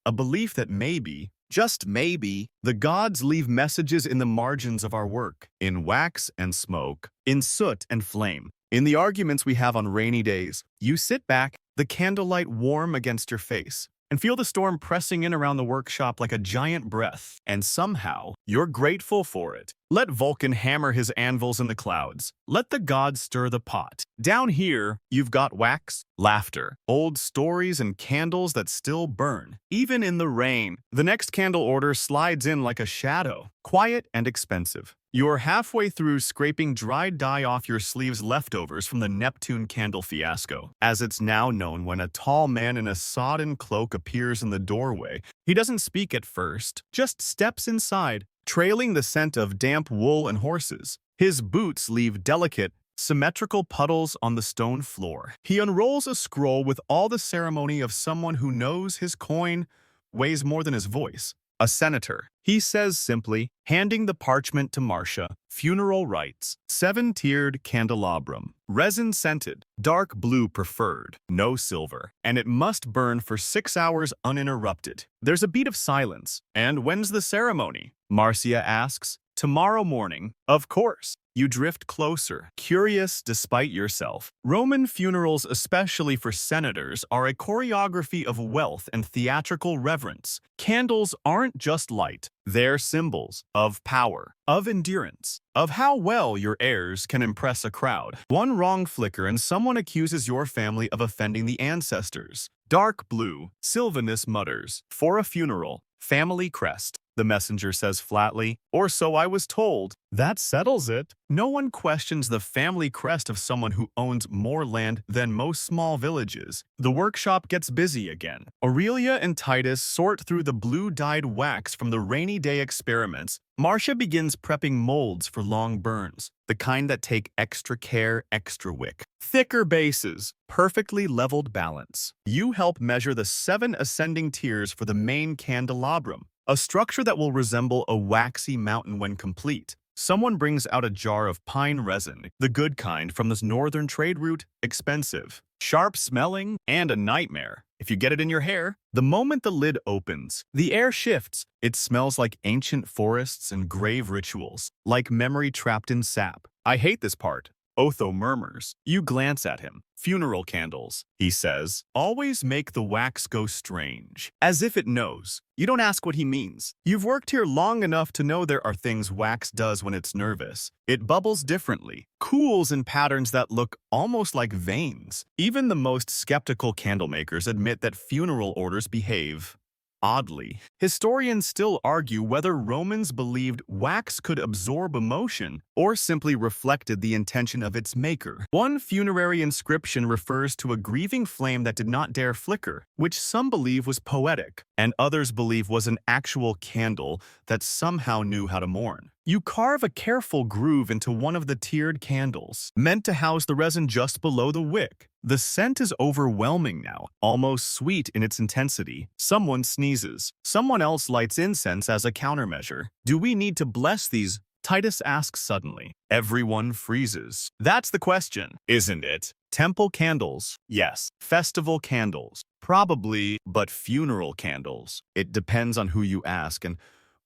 A belief that maybe, just maybe, the gods leave messages in the margins of our work, in wax and smoke, in soot and flame. In the arguments we have on rainy days, you sit back, the candlelight warm against your face, and feel the storm pressing in around the workshop like a giant breath. And somehow, you're grateful for it. Let Vulcan hammer his anvils in the clouds. Let the gods stir the pot. Down here, you've got wax, laughter, old stories, and candles that still burn, even in the rain. The next candle order slides in like a shadow, quiet and expensive. You're halfway through scraping dried dye off your sleeves leftovers from the Neptune candle fiasco, as it's now known, when a tall man in a sodden cloak appears in the doorway. He doesn't speak at first, just steps inside, trailing the scent of damp wool and horses. His boots leave delicate, symmetrical puddles on the stone floor. He unrolls a scroll with all the ceremony of someone who knows his coin weighs more than his voice. A senator. He says simply, handing the parchment to Marcia, funeral rites, 7-tiered candelabrum, resin-scented, dark blue preferred, no silver, and it must burn for 6 hours uninterrupted. There's a beat of silence. And when's the ceremony? Marcia asks. Tomorrow morning, of course. You drift closer, curious despite yourself. Roman funerals, especially for senators, are a choreography of wealth and theatrical reverence. Candles aren't just light. They're symbols of power, of endurance, of how well your heirs can impress a crowd. One wrong flicker and someone accuses your family of offending the ancestors. Dark blue, Sylvanus mutters, for a funeral, family crest. The messenger says flatly, or so I was told. That settles it. No one questions the family crest of someone who owns more land than most small villages. The workshop gets busy again. Aurelia and Titus sort through the blue-dyed wax from the rainy day experiments. Marcia begins prepping molds for long burns, the kind that take extra care, extra wick. Thicker bases, perfectly leveled balance. You help measure the 7 ascending tiers for the main candelabrum. a structure that will resemble a waxy mountain when complete. Someone brings out a jar of pine resin, the good kind from this northern trade route, expensive, sharp-smelling, and a nightmare. If you get it in your hair, the moment the lid opens, the air shifts. It smells like ancient forests and grave rituals, like memory trapped in sap. I hate this part. Otho murmurs. You glance at him. Funeral candles, he says, always make the wax go strange, as if it knows. You don't ask what he means. You've worked here long enough to know there are things wax does when it's nervous. It bubbles differently, cools in patterns that look almost like veins. Even the most skeptical candle makers admit that funeral orders behave oddly. Historians still argue whether Romans believed wax could absorb emotion or simply reflected the intention of its maker. One funerary inscription refers to a grieving flame that did not dare flicker, which some believe was poetic, and others believe was an actual candle that somehow knew how to mourn. You carve a careful groove into one of the tiered candles, meant to house the resin just below the wick. The scent is overwhelming now, almost sweet in its intensity. Someone sneezes. Someone else lights incense as a countermeasure. Do we need to bless these? Titus asks suddenly. Everyone freezes. That's the question, isn't it? Temple candles? Yes. Festival candles? Probably, but funeral candles? It depends on who you ask and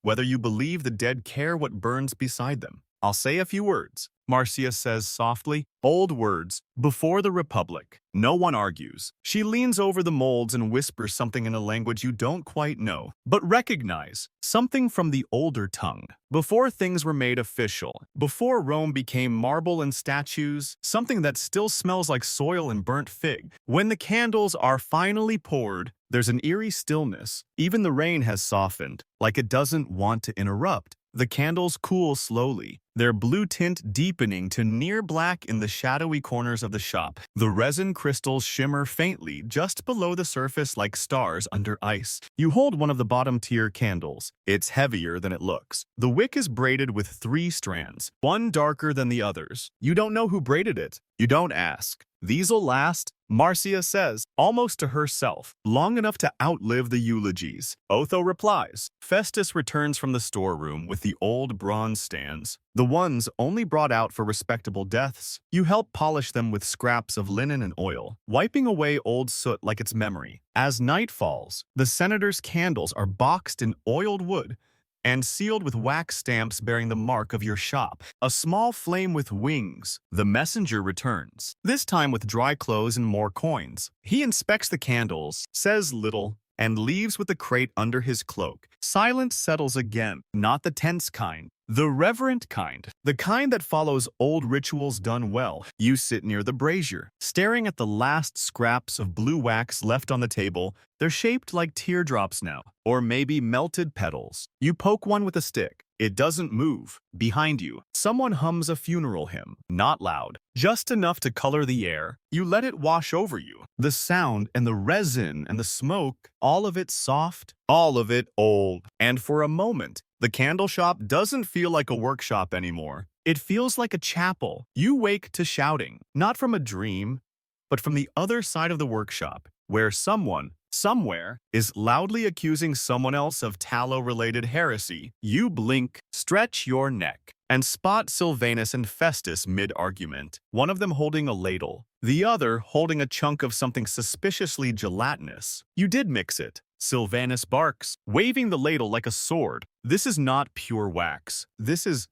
whether you believe the dead care what burns beside them. I'll say a few words, Marcia says softly. Old words, before the Republic. No one argues. She leans over the molds and whispers something in a language you don't quite know, but recognize, something from the older tongue. Before things were made official, before Rome became marble and statues, something that still smells like soil and burnt fig. When the candles are finally poured, there's an eerie stillness. Even the rain has softened, like it doesn't want to interrupt. The candles cool slowly, their blue tint deepening to near black in the shadowy corners of the shop. The resin crystals shimmer faintly just below the surface like stars under ice. You hold one of the bottom-tier candles. It's heavier than it looks. The wick is braided with 3 strands, one darker than the others. You don't know who braided it. You don't ask. These'll last, Marcia says, almost to herself, long enough to outlive the eulogies. Otho replies. Festus returns from the storeroom with the old bronze stands, the ones only brought out for respectable deaths. You help polish them with scraps of linen and oil, wiping away old soot like its memory. As night falls, the senator's candles are boxed in oiled wood and sealed with wax stamps bearing the mark of your shop. A small flame with wings. The messenger returns, this time with dry clothes and more coins. He inspects the candles, says little, and leaves with the crate under his cloak. Silence settles again, not the tense kind, the reverent kind, the kind that follows old rituals done well. You sit near the brazier, staring at the last scraps of blue wax left on the table. They're shaped like teardrops now, or maybe melted petals. You poke one with a stick. It doesn't move. Behind you, someone hums a funeral hymn, not loud, just enough to color the air. You let it wash over you. The sound and the resin and the smoke, all of it soft, all of it old. And for a moment, the candle shop doesn't feel like a workshop anymore. It feels like a chapel. You wake to shouting, not from a dream, but from the other side of the workshop, where someone, somewhere, is loudly accusing someone else of tallow-related heresy. You blink, stretch your neck, and spot Silvanus and Festus mid-argument, one of them holding a ladle, the other holding a chunk of something suspiciously gelatinous. You did mix it. Silvanus barks, waving the ladle like a sword. This is not pure wax. This is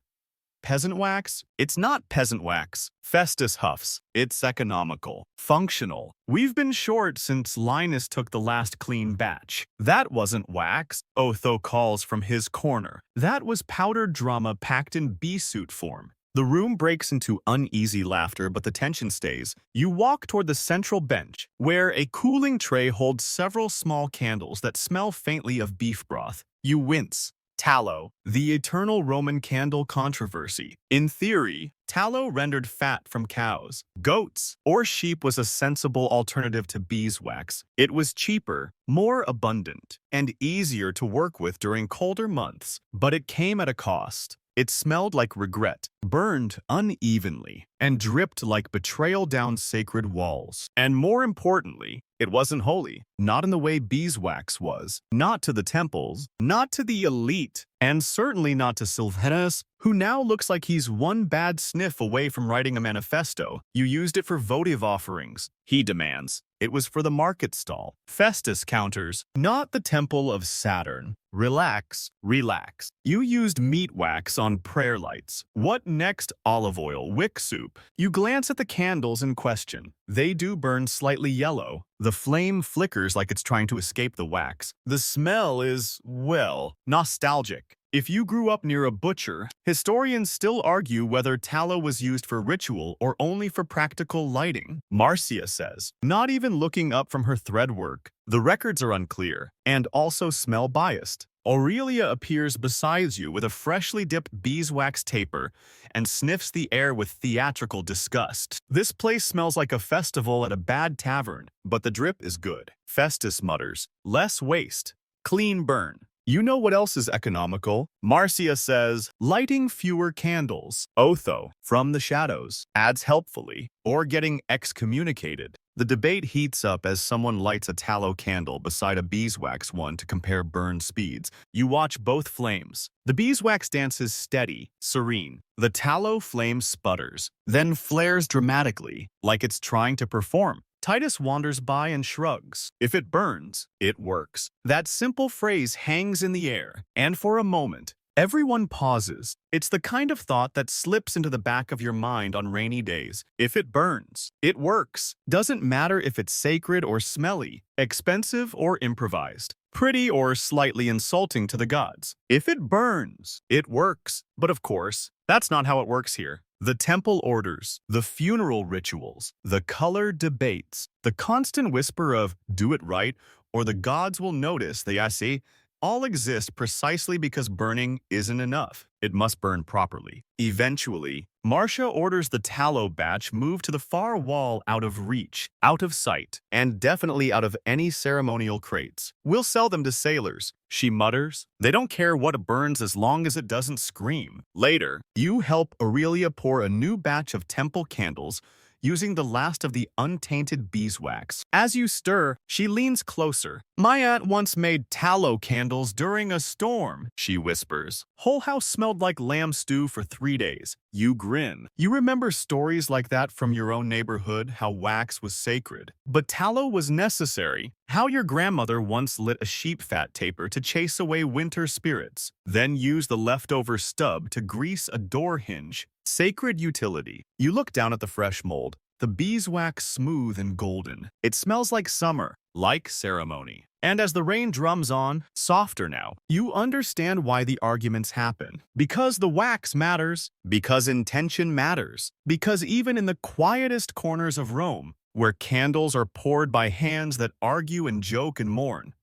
peasant wax? It's not peasant wax. Festus huffs. It's economical. Functional. We've been short since Linus took the last clean batch. That wasn't wax, Otho calls from his corner. That was powdered drama packed in bee-suit form. The room breaks into uneasy laughter, but the tension stays. You walk toward the central bench, where a cooling tray holds several small candles that smell faintly of beef broth. You wince. Tallow, the eternal Roman candle controversy. In theory, tallow rendered fat from cows, goats, or sheep was a sensible alternative to beeswax. It was cheaper, more abundant, and easier to work with during colder months, but it came at a cost. It smelled like regret, burned unevenly, and dripped like betrayal down sacred walls. And more importantly, it wasn't holy, not in the way beeswax was, not to the temples, not to the elite, and certainly not to Silvanus, who now looks like he's one bad sniff away from writing a manifesto. You used it for votive offerings, he demands. It was for the market stall. Festus counters, not the temple of Saturn. Relax, relax. You used meat wax on prayer lights. What next? Olive oil, wick soup. You glance at the candles in question. They do burn slightly yellow. The flame flickers like it's trying to escape the wax. The smell is, well, nostalgic. If you grew up near a butcher, historians still argue whether tallow was used for ritual or only for practical lighting. Marcia says, not even looking up from her thread work. The records are unclear and also smell biased. Aurelia appears beside you with a freshly dipped beeswax taper and sniffs the air with theatrical disgust. This place smells like a festival at a bad tavern, but the drip is good. Festus mutters, less waste, clean burn. You know what else is economical? Marcia says, lighting fewer candles. Otho, from the shadows, adds helpfully, or getting excommunicated. The debate heats up as someone lights a tallow candle beside a beeswax one to compare burn speeds. You watch both flames. The beeswax dances steady, serene. The tallow flame sputters, then flares dramatically, like it's trying to perform. Titus wanders by and shrugs. If it burns, it works. That simple phrase hangs in the air, and for a moment, everyone pauses. It's the kind of thought that slips into the back of your mind on rainy days. If it burns, it works. Doesn't matter if it's sacred or smelly, expensive or improvised, pretty or slightly insulting to the gods. If it burns, it works. But of course, that's not how it works here. The temple orders, the funeral rituals, the color debates, the constant whisper of do it right or the gods will notice they see, all exist precisely because burning isn't enough. It must burn properly. Eventually, Marcia orders the tallow batch moved to the far wall out of reach, out of sight, and definitely out of any ceremonial crates. We'll sell them to sailors, she mutters. They don't care what burns as long as it doesn't scream. Later, you help Aurelia pour a new batch of temple candles using the last of the untainted beeswax. As you stir, she leans closer. My aunt once made tallow candles during a storm, she whispers. Whole house smelled like lamb stew for 3 days. You grin. You remember stories like that from your own neighborhood, how wax was sacred. But tallow was necessary. How your grandmother once lit a sheep fat taper to chase away winter spirits, then used the leftover stub to grease a door hinge. Sacred utility. You look down at the fresh mold, the beeswax smooth and golden. It smells like summer, like ceremony. And as the rain drums on, softer now, you understand why the arguments happen. Because the wax matters, because intention matters, because even in the quietest corners of Rome, where candles are poured by hands that argue and joke and mourn,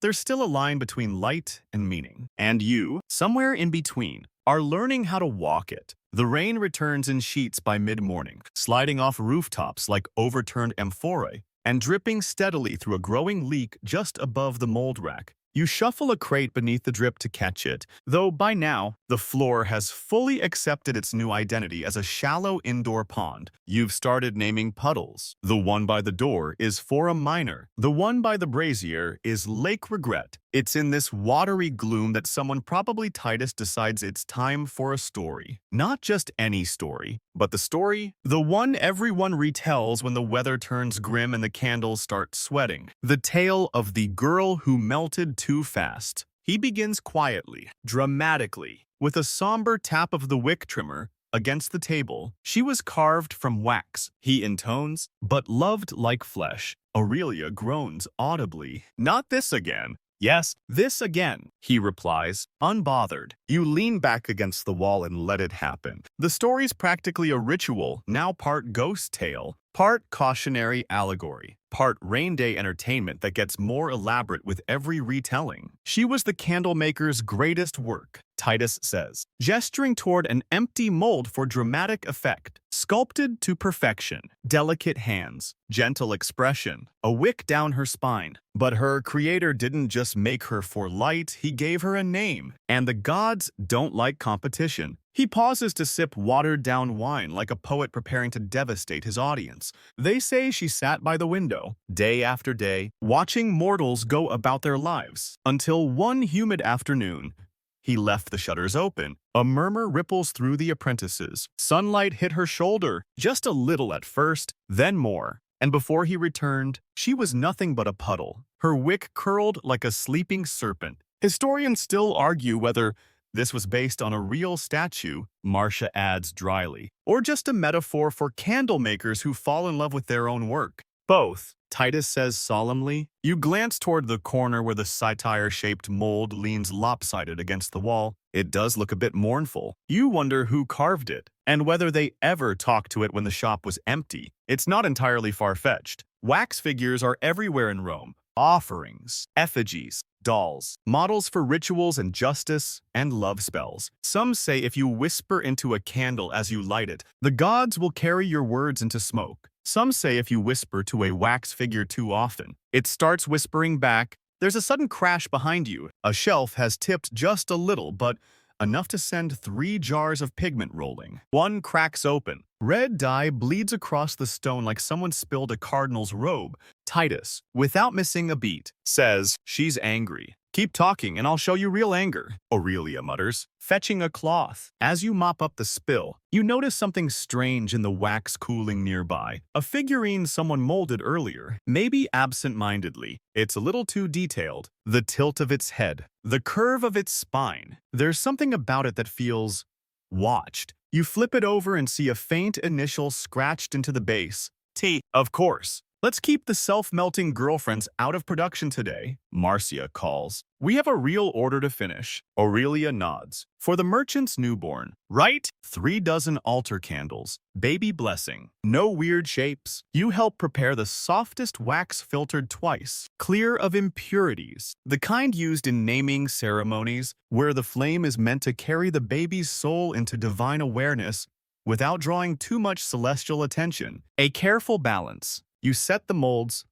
there's still a line between light and meaning. And you, somewhere in between, are learning how to walk it. The rain returns in sheets by mid-morning, sliding off rooftops like overturned amphorae and dripping steadily through a growing leak just above the mold rack. You shuffle a crate beneath the drip to catch it, though by now, the floor has fully accepted its new identity as a shallow indoor pond. You've started naming puddles. The one by the door is Forum Minor. The one by the brazier is Lake Regret. It's in this watery gloom that someone, probably Titus, decides it's time for a story. Not just any story, but the story, the one everyone retells when the weather turns grim and the candles start sweating. The tale of the girl who melted too fast. He begins quietly, dramatically, with a somber tap of the wick trimmer against the table. She was carved from wax, he intones, but loved like flesh. Aurelia groans audibly. Not this again. Yes, this again, he replies, unbothered. You lean back against the wall and let it happen. The story's practically a ritual, now part ghost tale, part cautionary allegory, part rain day entertainment that gets more elaborate with every retelling. She was the candlemaker's greatest work, Titus says, gesturing toward an empty mold for dramatic effect. Sculpted to perfection, delicate hands, gentle expression, a wick down her spine. But her creator didn't just make her for light, he gave her a name. And the gods don't like competition. He pauses to sip watered-down wine like a poet preparing to devastate his audience. They say she sat by the window, day after day, watching mortals go about their lives, until one humid afternoon, he left the shutters open. A murmur ripples through the apprentices. Sunlight hit her shoulder, just a little at first, then more. And before he returned, she was nothing but a puddle, her wick curled like a sleeping serpent. Historians still argue whether this was based on a real statue, Marcia adds dryly, or just a metaphor for candle makers who fall in love with their own work. Both, Titus says solemnly. You glance toward the corner where the satire-shaped mold leans lopsided against the wall. It does look a bit mournful. You wonder who carved it, and whether they ever talked to it when the shop was empty. It's not entirely far-fetched. Wax figures are everywhere in Rome. Offerings, effigies, dolls, models for rituals and justice, and love spells. Some say if you whisper into a candle as you light it, the gods will carry your words into smoke. Some say if you whisper to a wax figure too often, it starts whispering back. There's a sudden crash behind you. A shelf has tipped just a little, but enough to send 3 jars of pigment rolling. One cracks open. Red dye bleeds across the stone like someone spilled a cardinal's robe. Titus, without missing a beat, says, "She's angry. Keep talking and I'll show you real anger," Aurelia mutters, fetching a cloth. As you mop up the spill, you notice something strange in the wax cooling nearby. A figurine someone molded earlier, maybe absent-mindedly. It's a little too detailed. The tilt of its head, the curve of its spine. There's something about it that feels watched. You flip it over and see a faint initial scratched into the base. T. Of course. Let's keep the self-melting girlfriends out of production today, Marcia calls. We have a real order to finish. Aurelia nods. For the merchant's newborn, right? 3 dozen altar candles. Baby blessing. No weird shapes. You help prepare the softest wax filtered twice, clear of impurities. The kind used in naming ceremonies, where the flame is meant to carry the baby's soul into divine awareness without drawing too much celestial attention. A careful balance. You set the molds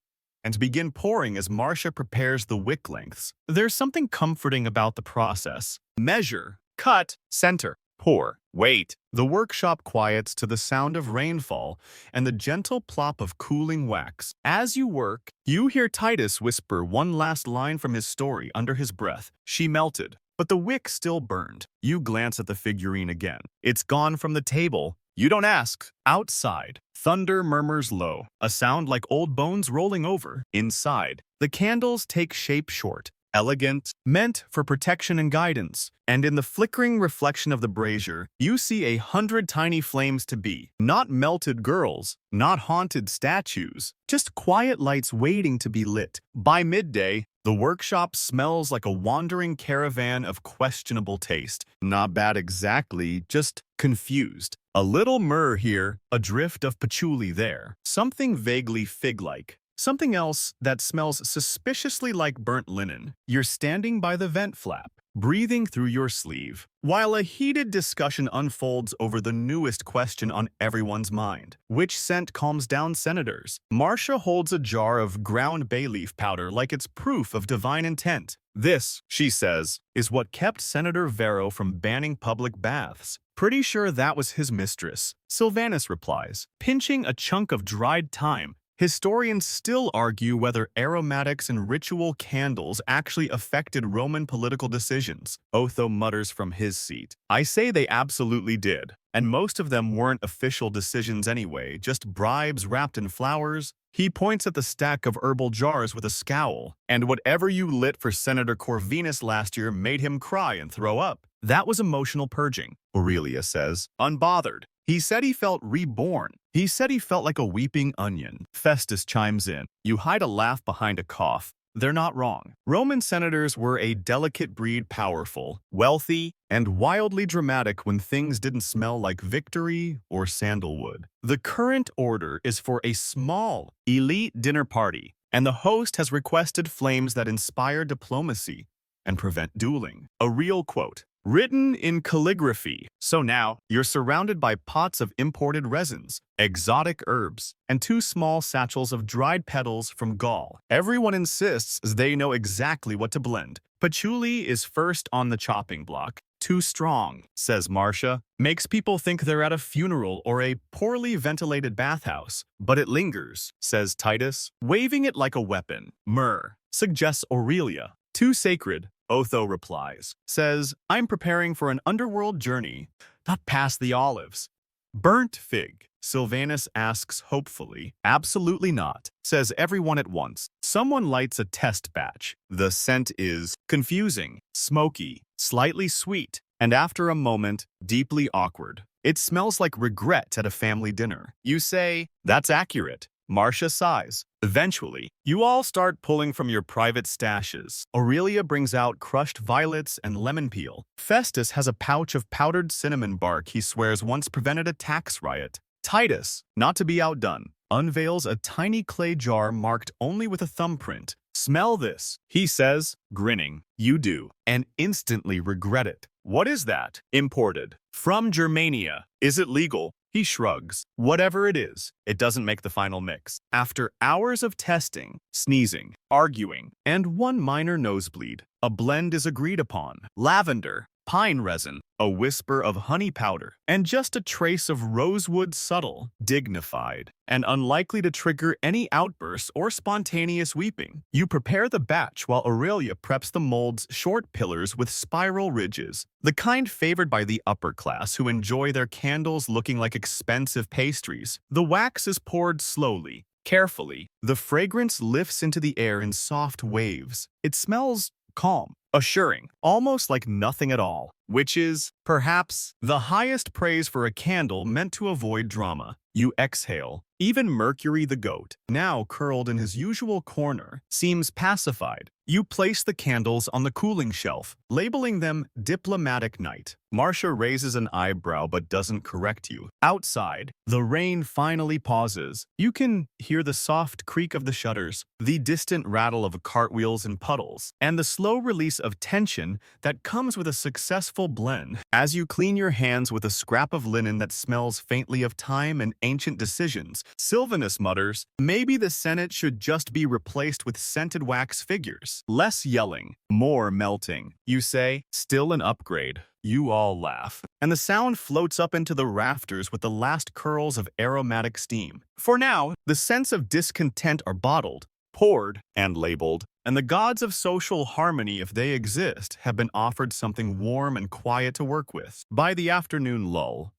and begin pouring as Marcia prepares the wick lengths. There's something comforting about the process. Measure, cut, center, pour, wait. The workshop quiets to the sound of rainfall and the gentle plop of cooling wax. As you work, you hear Titus whisper one last line from his story under his breath. She melted, but the wick still burned. You glance at the figurine again. It's gone from the table. You don't ask. Outside, thunder murmurs low, a sound like old bones rolling over. Inside, the candles take shape short, elegant, meant for protection and guidance. And in the flickering reflection of the brazier, you see 100 tiny flames to be. Not melted girls, not haunted statues, just quiet lights waiting to be lit. By midday, the workshop smells like a wandering caravan of questionable taste. Not bad exactly, just confused. A little myrrh here, a drift of patchouli there, something vaguely fig-like. Something else that smells suspiciously like burnt linen. You're standing by the vent flap, breathing through your sleeve, while a heated discussion unfolds over the newest question on everyone's mind. Which scent calms down senators? Marcia holds a jar of ground bay leaf powder like it's proof of divine intent. This, she says, is what kept Senator Vero from banning public baths. Pretty sure that was his mistress, Sylvanus replies, pinching a chunk of dried thyme. Historians still argue whether aromatics and ritual candles actually affected Roman political decisions. Otho mutters from his seat. I say they absolutely did, and most of them weren't official decisions anyway, just bribes wrapped in flowers. He points at the stack of herbal jars with a scowl. And whatever you lit for Senator Corvinus last year made him cry and throw up. That was emotional purging, Aurelia says, unbothered. He said he felt reborn. He said he felt like a weeping onion. Festus chimes in. You hide a laugh behind a cough. They're not wrong. Roman senators were a delicate breed, powerful, wealthy, and wildly dramatic when things didn't smell like victory or sandalwood. The current order is for a small, elite dinner party, and the host has requested flames that inspire diplomacy and prevent dueling. A real quote. Written in calligraphy. So now, you're surrounded by pots of imported resins, exotic herbs, and 2 small satchels of dried petals from Gaul. Everyone insists they know exactly what to blend. Patchouli is first on the chopping block. too strong, says Marcia. Makes people think they're at a funeral or a poorly ventilated bathhouse. But it lingers, says Titus, waving it like a weapon. Myrrh, suggests Aurelia. Too sacred, Otho replies. Says, I'm preparing for an underworld journey, not past the olives. Burnt fig, Sylvanus asks hopefully. Absolutely not, says everyone at once. Someone lights a test batch. The scent is confusing, smoky, slightly sweet, and after a moment, deeply awkward. It smells like regret at a family dinner. You say, that's accurate. Marcia sighs. Eventually, you all start pulling from your private stashes. Aurelia brings out crushed violets and lemon peel. Festus has a pouch of powdered cinnamon bark he swears once prevented a tax riot. Titus, not to be outdone, unveils a tiny clay jar marked only with a thumbprint. Smell this, he says, grinning. You do, and instantly regret it. What is that? Imported. From Germania. Is it legal? He shrugs. Whatever it is, it doesn't make the final mix. After hours of testing, sneezing, arguing, and one minor nosebleed, a blend is agreed upon. Lavender, pine resin, a whisper of honey powder, and just a trace of rosewood subtle, dignified, and unlikely to trigger any outbursts or spontaneous weeping. You prepare the batch while Aurelia preps the mold's short pillars with spiral ridges, the kind favored by the upper class who enjoy their candles looking like expensive pastries. The wax is poured slowly, carefully. The fragrance lifts into the air in soft waves. It smells calm, assuring, almost like nothing at all, which is, perhaps, the highest praise for a candle meant to avoid drama. You exhale. Even Mercury the goat, now curled in his usual corner, seems pacified. You place the candles on the cooling shelf, labeling them Diplomatic Night. Marcia raises an eyebrow but doesn't correct you. Outside, the rain finally pauses. You can hear the soft creak of the shutters, the distant rattle of cartwheels and puddles, and the slow release of tension that comes with a successful blend. As you clean your hands with a scrap of linen that smells faintly of time and ancient decisions, Sylvanus mutters, maybe the Senate should just be replaced with scented wax figures. Less yelling, more melting. You say, still an upgrade. You all laugh, and the sound floats up into the rafters with the last curls of aromatic steam. For now, the scents of discontent are bottled, poured, and labeled, and the gods of social harmony, if they exist, have been offered something warm and quiet to work with. By the afternoon lull,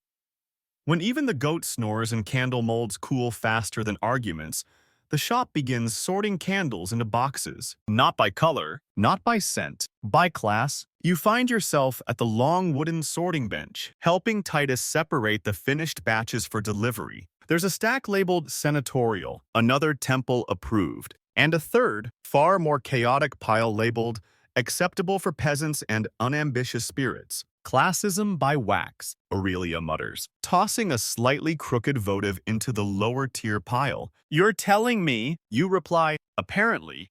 when even the goat snores and candle molds cool faster than arguments, the shop begins sorting candles into boxes. Not by color, not by scent, by class. You find yourself at the long wooden sorting bench, helping Titus separate the finished batches for delivery. There's a stack labeled Senatorial, another Temple approved, and a third, far more chaotic pile labeled Acceptable for Peasants and Unambitious Spirits. Classism by wax, Aurelia mutters, tossing a slightly crooked votive into the lower-tier pile. You're telling me, you reply, apparently,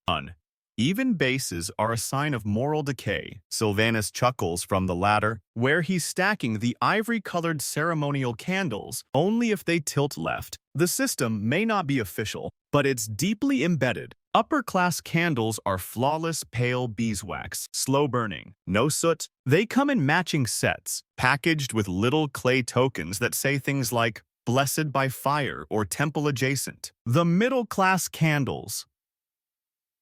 even bases are a sign of moral decay. Sylvanus chuckles from the ladder, where he's stacking the ivory-colored ceremonial candles only if they tilt left. The system may not be official, but it's deeply embedded. Upper-class candles are flawless pale beeswax, slow-burning, no soot. They come in matching sets, packaged with little clay tokens that say things like, blessed by fire or temple adjacent. The middle-class candles,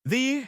the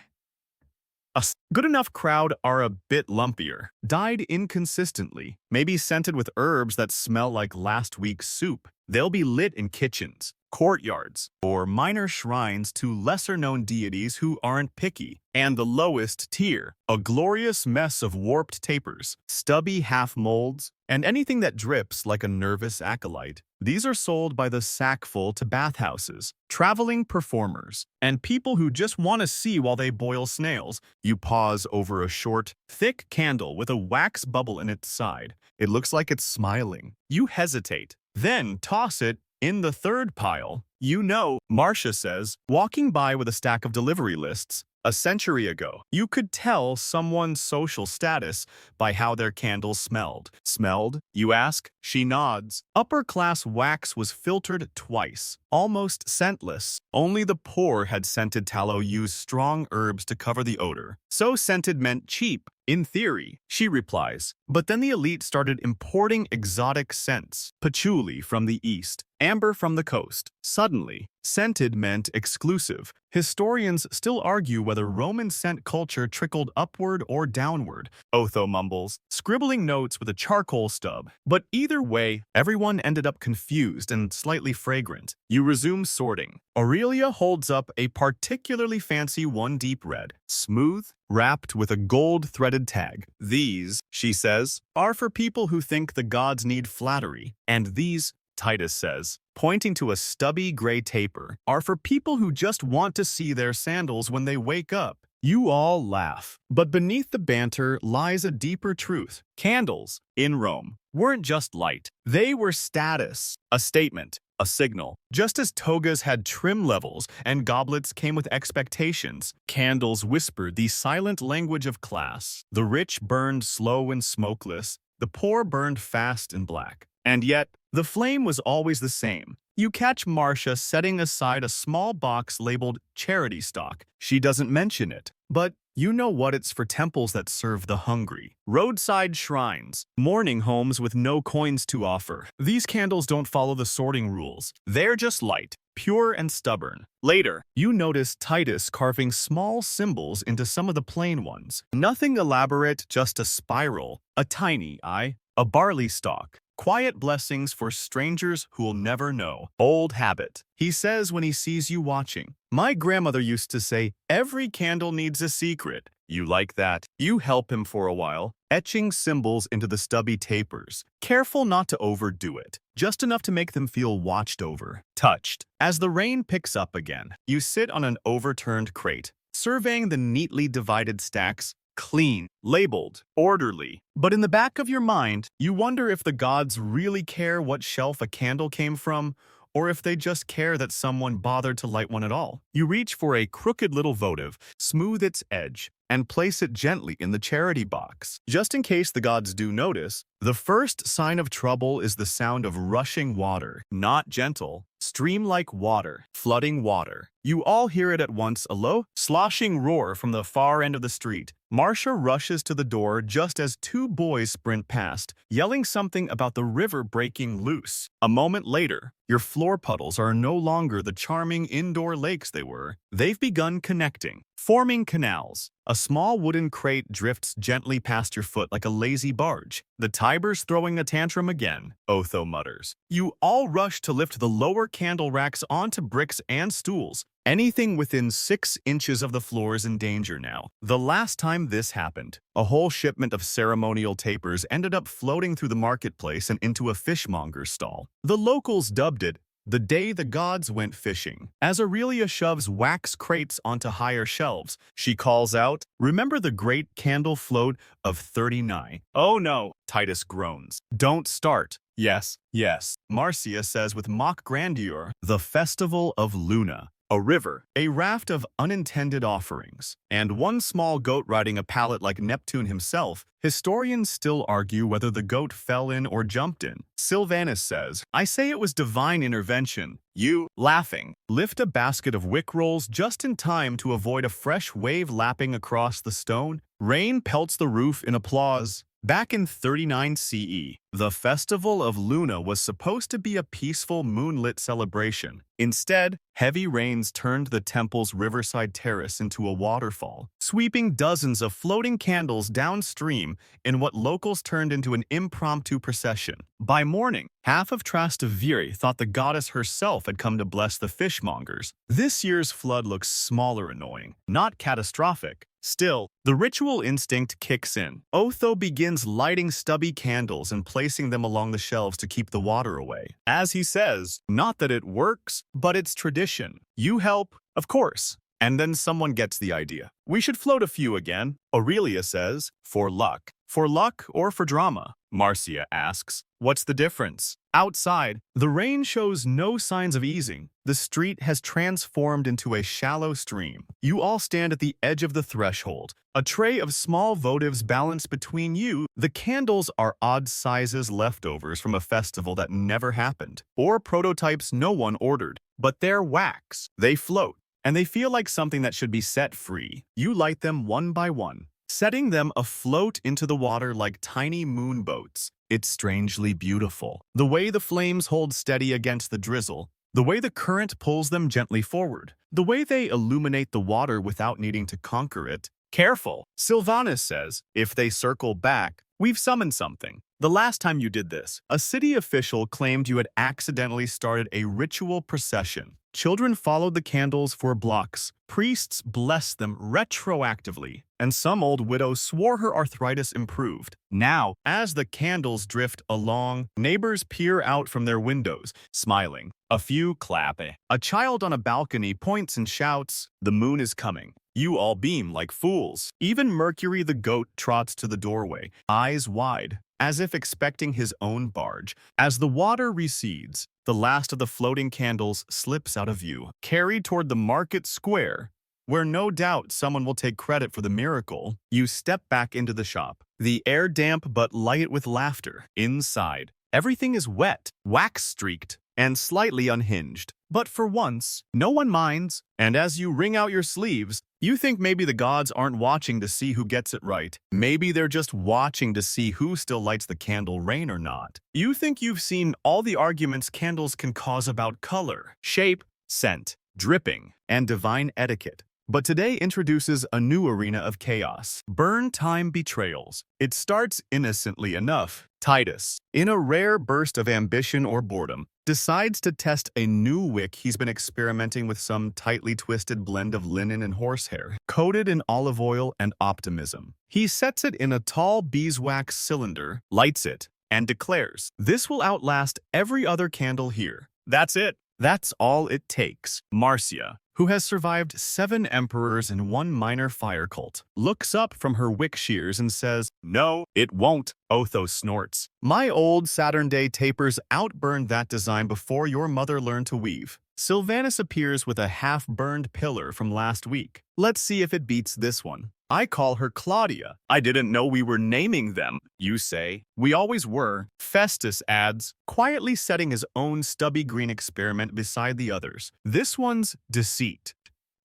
good enough crowd, are a bit lumpier, dyed inconsistently, maybe scented with herbs that smell like last week's soup. They'll be lit in kitchens, courtyards, or minor shrines to lesser-known deities who aren't picky. And the lowest tier, a glorious mess of warped tapers, stubby half-molds, and anything that drips like a nervous acolyte. These are sold by the sackful to bathhouses, traveling performers, and people who just want to see while they boil snails. You pause over a short, thick candle with a wax bubble in its side. It looks like it's smiling. You hesitate, then toss it in the third pile. You know, Marcia says, walking by with a stack of delivery lists. A century ago, you could tell someone's social status by how their candles smelled. Smelled, you ask? She nods. Upper-class wax was filtered twice, almost scentless. Only the poor had scented tallow used strong herbs to cover the odor. So scented meant cheap, In theory, she replies. But then the elite started importing exotic scents, patchouli from the east, amber from the coast. Suddenly, scented meant exclusive. Historians still argue whether Roman scent culture trickled upward or downward, Otho mumbles, scribbling notes with a charcoal stub. But either way, everyone ended up confused and slightly fragrant. You resume sorting. Aurelia holds up a particularly fancy one deep red, smooth, wrapped with a gold-threaded tag. These, she says, are for people who think the gods need flattery, and these, Titus says, pointing to a stubby gray taper, are for people who just want to see their sandals when they wake up. You all laugh. But beneath the banter lies a deeper truth. Candles, in Rome, weren't just light. They were status, a statement, a signal. Just as togas had trim levels and goblets came with expectations, candles whispered the silent language of class. The rich burned slow and smokeless, the poor burned fast and black. And yet, the flame was always the same. You catch Marcia setting aside a small box labeled charity stock. She doesn't mention it, but you know what, it's for temples that serve the hungry. Roadside shrines, mourning homes with no coins to offer. These candles don't follow the sorting rules. They're just light, pure and stubborn. Later, you notice Titus carving small symbols into some of the plain ones. Nothing elaborate, just a spiral, a tiny eye, a barley stalk. Quiet blessings for strangers who'll never know. Old habit. He says when he sees you watching. My grandmother used to say, every candle needs a secret. You like that? You help him for a while, etching symbols into the stubby tapers. Careful not to overdo it. Just enough to make them feel watched over, touched. As the rain picks up again, you sit on an overturned crate, surveying the neatly divided stacks. Clean, labeled, orderly. But in the back of your mind, you wonder if the gods really care what shelf a candle came from, or if they just care that someone bothered to light one at all. You reach for a crooked little votive, smooth its edge, and place it gently in the charity box. Just in case the gods do notice, the first sign of trouble is the sound of rushing water, not gentle, stream-like water, flooding water. You all hear it at once, a low, sloshing roar from the far end of the street. Marcia rushes to the door just as two boys sprint past, yelling something about the river breaking loose. A moment later, your floor puddles are no longer the charming indoor lakes they were. They've begun connecting, forming canals. A small wooden crate drifts gently past your foot like a lazy barge. The Tiber's throwing a tantrum again, Otho mutters. You all rush to lift the lower candle racks onto bricks and stools. Anything within 6 inches of the floor is in danger now. The last time this happened, a whole shipment of ceremonial tapers ended up floating through the marketplace and into a fishmonger's stall. The locals dubbed it the day the gods went fishing. As Aurelia shoves wax crates onto higher shelves, she calls out, remember the great candle float of 39? Oh no, Titus groans. Don't start. Yes, yes, Marcia says with mock grandeur, the festival of Luna. A river, a raft of unintended offerings, and one small goat riding a pallet like Neptune himself. Historians still argue whether the goat fell in or jumped in. Sylvanus says, I say it was divine intervention. You, laughing, lift a basket of wick rolls just in time to avoid a fresh wave lapping across the stone. Rain pelts the roof in applause. Back in 39 CE, the Festival of Luna was supposed to be a peaceful moonlit celebration. Instead, heavy rains turned the temple's riverside terrace into a waterfall, sweeping dozens of floating candles downstream in what locals turned into an impromptu procession. By morning, half of Trastevere thought the goddess herself had come to bless the fishmongers. This year's flood looks smaller annoying, not catastrophic. Still, the ritual instinct kicks in. Otho begins lighting stubby candles and placing them along the shelves to keep the water away. As he says, not that it works, but it's tradition. You help, of course. And then someone gets the idea. We should float a few again, Aurelia says, for luck. For luck or for drama? Marcia asks. What's the difference? Outside, the rain shows no signs of easing. The street has transformed into a shallow stream. You all stand at the edge of the threshold. A tray of small votives balance between you. The candles are odd sizes leftovers from a festival that never happened, or prototypes no one ordered. But they're wax. They float, and they feel like something that should be set free. You light them one by one. setting them afloat into the water like tiny moonboats. It's strangely beautiful. The way the flames hold steady against the drizzle, the way the current pulls them gently forward, the way they illuminate the water without needing to conquer it. Careful, Sylvanus says. If they circle back, we've summoned something. The last time you did this, a city official claimed you had accidentally started a ritual procession. Children followed the candles for blocks. Priests blessed them retroactively, and some old widow swore her arthritis improved. Now, as the candles drift along, neighbors peer out from their windows, smiling. A few clap. A child on a balcony points and shouts, "The moon is coming." You all beam like fools. Even Mercury the goat trots to the doorway, eyes wide, as if expecting his own barge. As the water recedes, the last of the floating candles slips out of view, carried toward the market square, where no doubt someone will take credit for the miracle. You step back into the shop. The air damp but light with laughter. Inside, everything is wet, wax-streaked, and slightly unhinged. But for once, no one minds, and as you wring out your sleeves, you think maybe the gods aren't watching to see who gets it right. Maybe they're just watching to see who still lights the candle, rain or not. You think you've seen all the arguments candles can cause about color, shape, scent, dripping, and divine etiquette. But today introduces a new arena of chaos. Burn time betrayals. It starts innocently enough. Titus, in a rare burst of ambition or boredom, decides to test a new wick. He's been experimenting with some tightly twisted blend of linen and horsehair, coated in olive oil and optimism. He sets it in a tall beeswax cylinder, lights it, and declares, "This will outlast every other candle here." That's it. That's all it takes. Marcia, who has survived 7 emperors and 1 minor fire cult, looks up from her wick shears and says, "No, it won't." Otho snorts. "My old Saturn day tapers outburned that design before your mother learned to weave." Sylvanus appears with a half-burned pillar from last week. "Let's see if it beats this one. I call her Claudia." "I didn't know we were naming them," you say. "We always were." Festus adds, quietly setting his own stubby green experiment beside the others. "This one's deceit."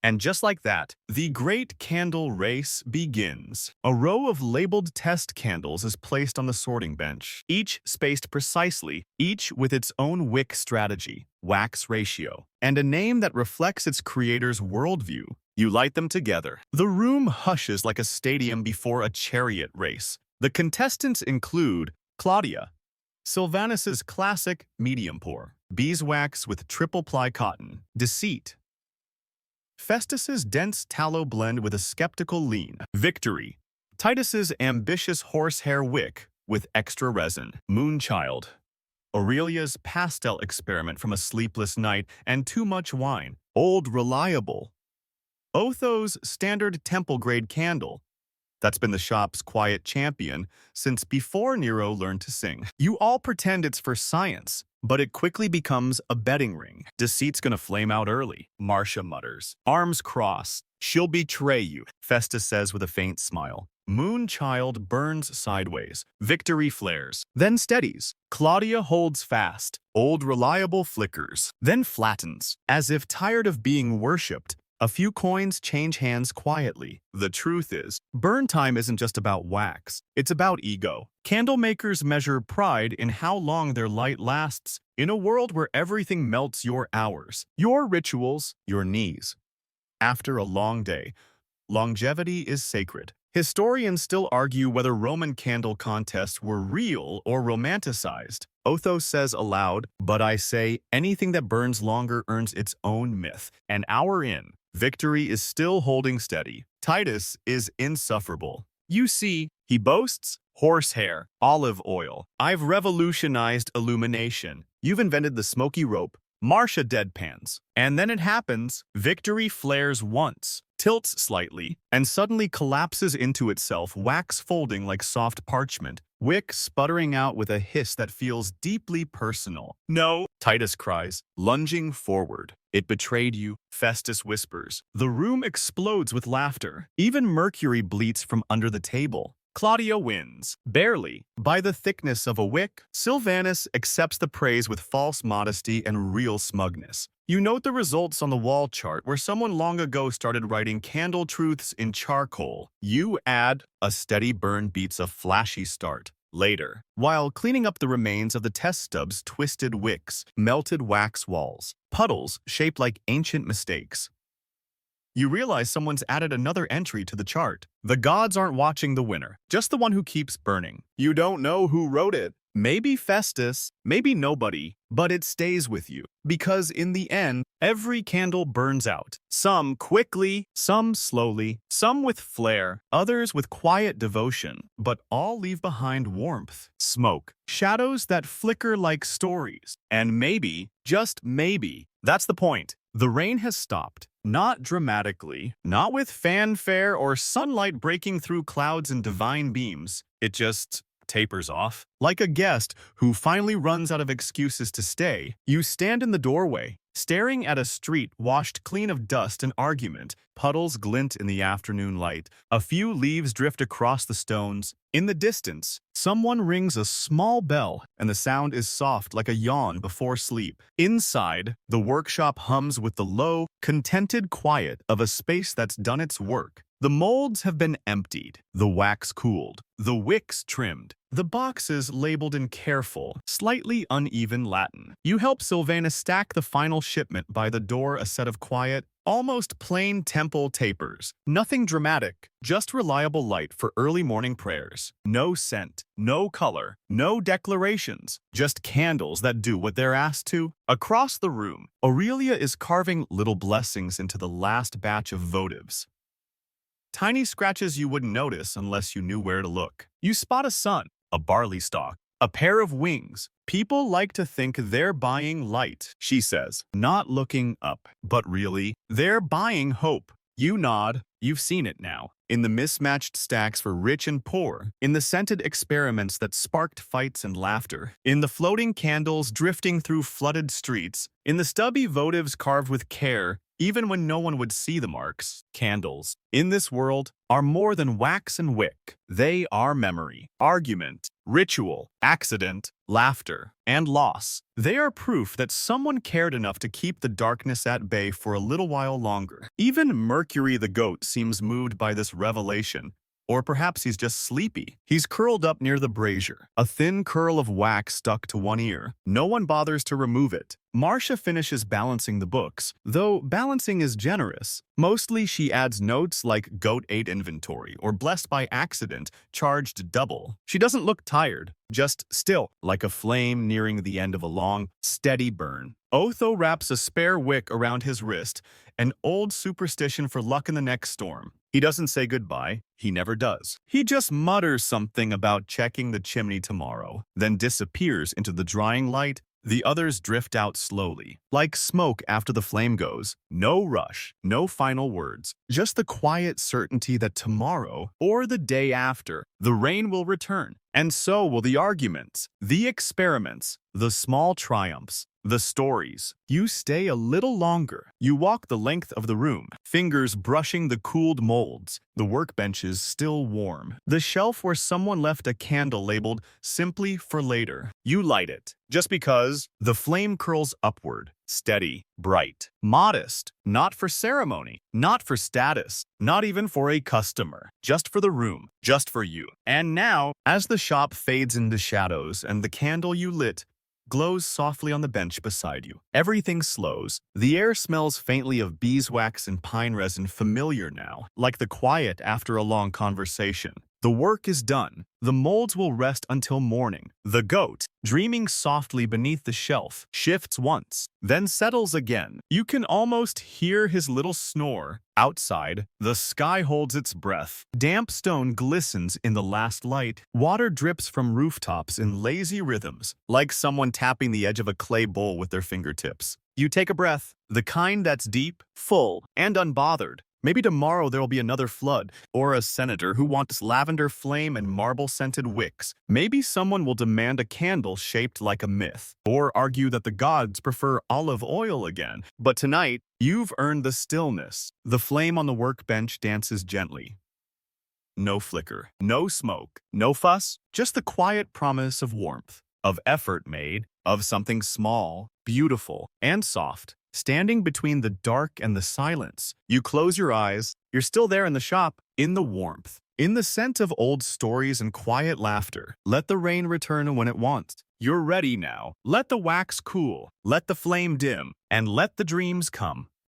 And just like that, the great candle race begins. A row of labeled test candles is placed on the sorting bench, each spaced precisely, each with its own wick strategy, wax ratio, and a name that reflects its creator's worldview. You light them together. The room hushes like a stadium before a chariot race. The contestants include Claudia, Sylvanus's classic medium pour, beeswax with triple-ply cotton, deceit, Festus's dense tallow blend with a skeptical lean, victory, Titus's ambitious horsehair wick with extra resin, moonchild, Aurelia's pastel experiment from a sleepless night and too much wine, old reliable, Otho's standard temple-grade candle. That's been the shop's quiet champion since before Nero learned to sing. You all pretend it's for science, but it quickly becomes a betting ring. Deceit's gonna flame out early, Marcia mutters. Arms crossed. She'll betray you, Festus says with a faint smile. Moonchild burns sideways. Victory flares, then steadies. Claudia holds fast. Old reliable flickers, then flattens, as if tired of being worshipped. A few coins change hands quietly. The truth is, burn time isn't just about wax. It's about ego. Candle makers measure pride in how long their light lasts. In a world where everything melts your hours, your rituals, your knees. After a long day, longevity is sacred. Historians still argue whether Roman candle contests were real or romanticized. Otho says aloud, "But I say, anything that burns longer earns its own myth." An hour in, victory is still holding steady. Titus is insufferable. You see, he boasts, horsehair, olive oil. I've revolutionized illumination. You've invented the smoky rope. Marcia deadpans. And then it happens. Victory flares once, tilts slightly, and suddenly collapses into itself, wax folding like soft parchment, wick sputtering out with a hiss that feels deeply personal. "No," Titus cries, lunging forward. "It betrayed you," Festus whispers. The room explodes with laughter. Even Mercury bleats from under the table. Claudia wins, barely, by the thickness of a wick. Sylvanus accepts the praise with false modesty and real smugness. You note the results on the wall chart where someone long ago started writing candle truths in charcoal. You add a steady burn beats a flashy start. Later, while cleaning up the remains of the test stub's twisted wicks, melted wax walls, puddles shaped like ancient mistakes, you realize someone's added another entry to the chart. The gods aren't watching the winner, just the one who keeps burning. You don't know who wrote it. Maybe Festus, maybe nobody, but it stays with you. Because in the end, every candle burns out. Some quickly, some slowly, some with flair, others with quiet devotion, but all leave behind warmth, smoke, shadows that flicker like stories. And maybe, just maybe, that's the point. The rain has stopped. Not dramatically, not with fanfare or sunlight breaking through clouds in divine beams. It just tapers off. Like a guest who finally runs out of excuses to stay, you stand in the doorway, staring at a street washed clean of dust and argument. Puddles glint in the afternoon light. A few leaves drift across the stones. In the distance, someone rings a small bell, and the sound is soft like a yawn before sleep. Inside, the workshop hums with the low, contented quiet of a space that's done its work. The molds have been emptied, the wax cooled, the wicks trimmed, the boxes labeled in careful, slightly uneven Latin. You help Sylvana stack the final shipment by the door, a set of quiet, almost plain temple tapers. Nothing dramatic, just reliable light for early morning prayers. No scent, no color, no declarations, just candles that do what they're asked to. Across the room, Aurelia is carving little blessings into the last batch of votives. Tiny scratches you wouldn't notice unless you knew where to look. You spot a sun, a barley stalk, a pair of wings. People like to think they're buying light, she says, not looking up. But really, they're buying hope. You nod. You've seen it now. In the mismatched stacks for rich and poor, in the scented experiments that sparked fights and laughter, in the floating candles drifting through flooded streets, in the stubby votives carved with care, even when no one would see the marks. Candles, in this world, are more than wax and wick. They are memory, argument, ritual, accident, laughter, and loss. They are proof that someone cared enough to keep the darkness at bay for a little while longer. Even Mercury the goat seems moved by this revelation. Or perhaps he's just sleepy. He's curled up near the brazier, a thin curl of wax stuck to one ear. No one bothers to remove it. Marcia finishes balancing the books, though balancing is generous. Mostly she adds notes like goat ate inventory or blessed by accident, charged double. She doesn't look tired, just still, like a flame nearing the end of a long, steady burn. Otho wraps a spare wick around his wrist, an old superstition for luck in the next storm. He doesn't say goodbye. He never does. He just mutters something about checking the chimney tomorrow, then disappears into the drying light. The others drift out slowly, like smoke after the flame goes. No rush, no final words, just the quiet certainty that tomorrow, or the day after, the rain will return. And so will the arguments, the experiments, the small triumphs, the stories. You stay a little longer. You walk the length of the room, fingers brushing the cooled molds, the workbenches still warm, the shelf where someone left a candle labeled simply for later. You light it, just because. The flame curls upward, steady, bright, modest, not for ceremony, not for status, not even for a customer, just for the room, just for you. And now, as the shop fades into shadows and the candle you lit glows softly on the bench beside you, everything slows. The air smells faintly of beeswax and pine resin, familiar now, like the quiet after a long conversation. The work is done. The molds will rest until morning. The goat, dreaming softly beneath the shelf, shifts once, then settles again. You can almost hear his little snore. Outside, the sky holds its breath. Damp stone glistens in the last light. Water drips from rooftops in lazy rhythms, like someone tapping the edge of a clay bowl with their fingertips. You take a breath, the kind that's deep, full, and unbothered. Maybe tomorrow there will be another flood, or a senator who wants lavender flame and marble-scented wicks. Maybe someone will demand a candle shaped like a myth, or argue that the gods prefer olive oil again. But tonight, you've earned the stillness. The flame on the workbench dances gently. No flicker, no smoke, no fuss, just the quiet promise of warmth, of effort made, of something small, beautiful, and soft. standing between the dark and the silence. You close your eyes, you're still there in the shop, in the warmth, in the scent of old stories and quiet laughter. Let the rain return when it wants. You're ready now. Let the wax cool, let the flame dim, and let the dreams come.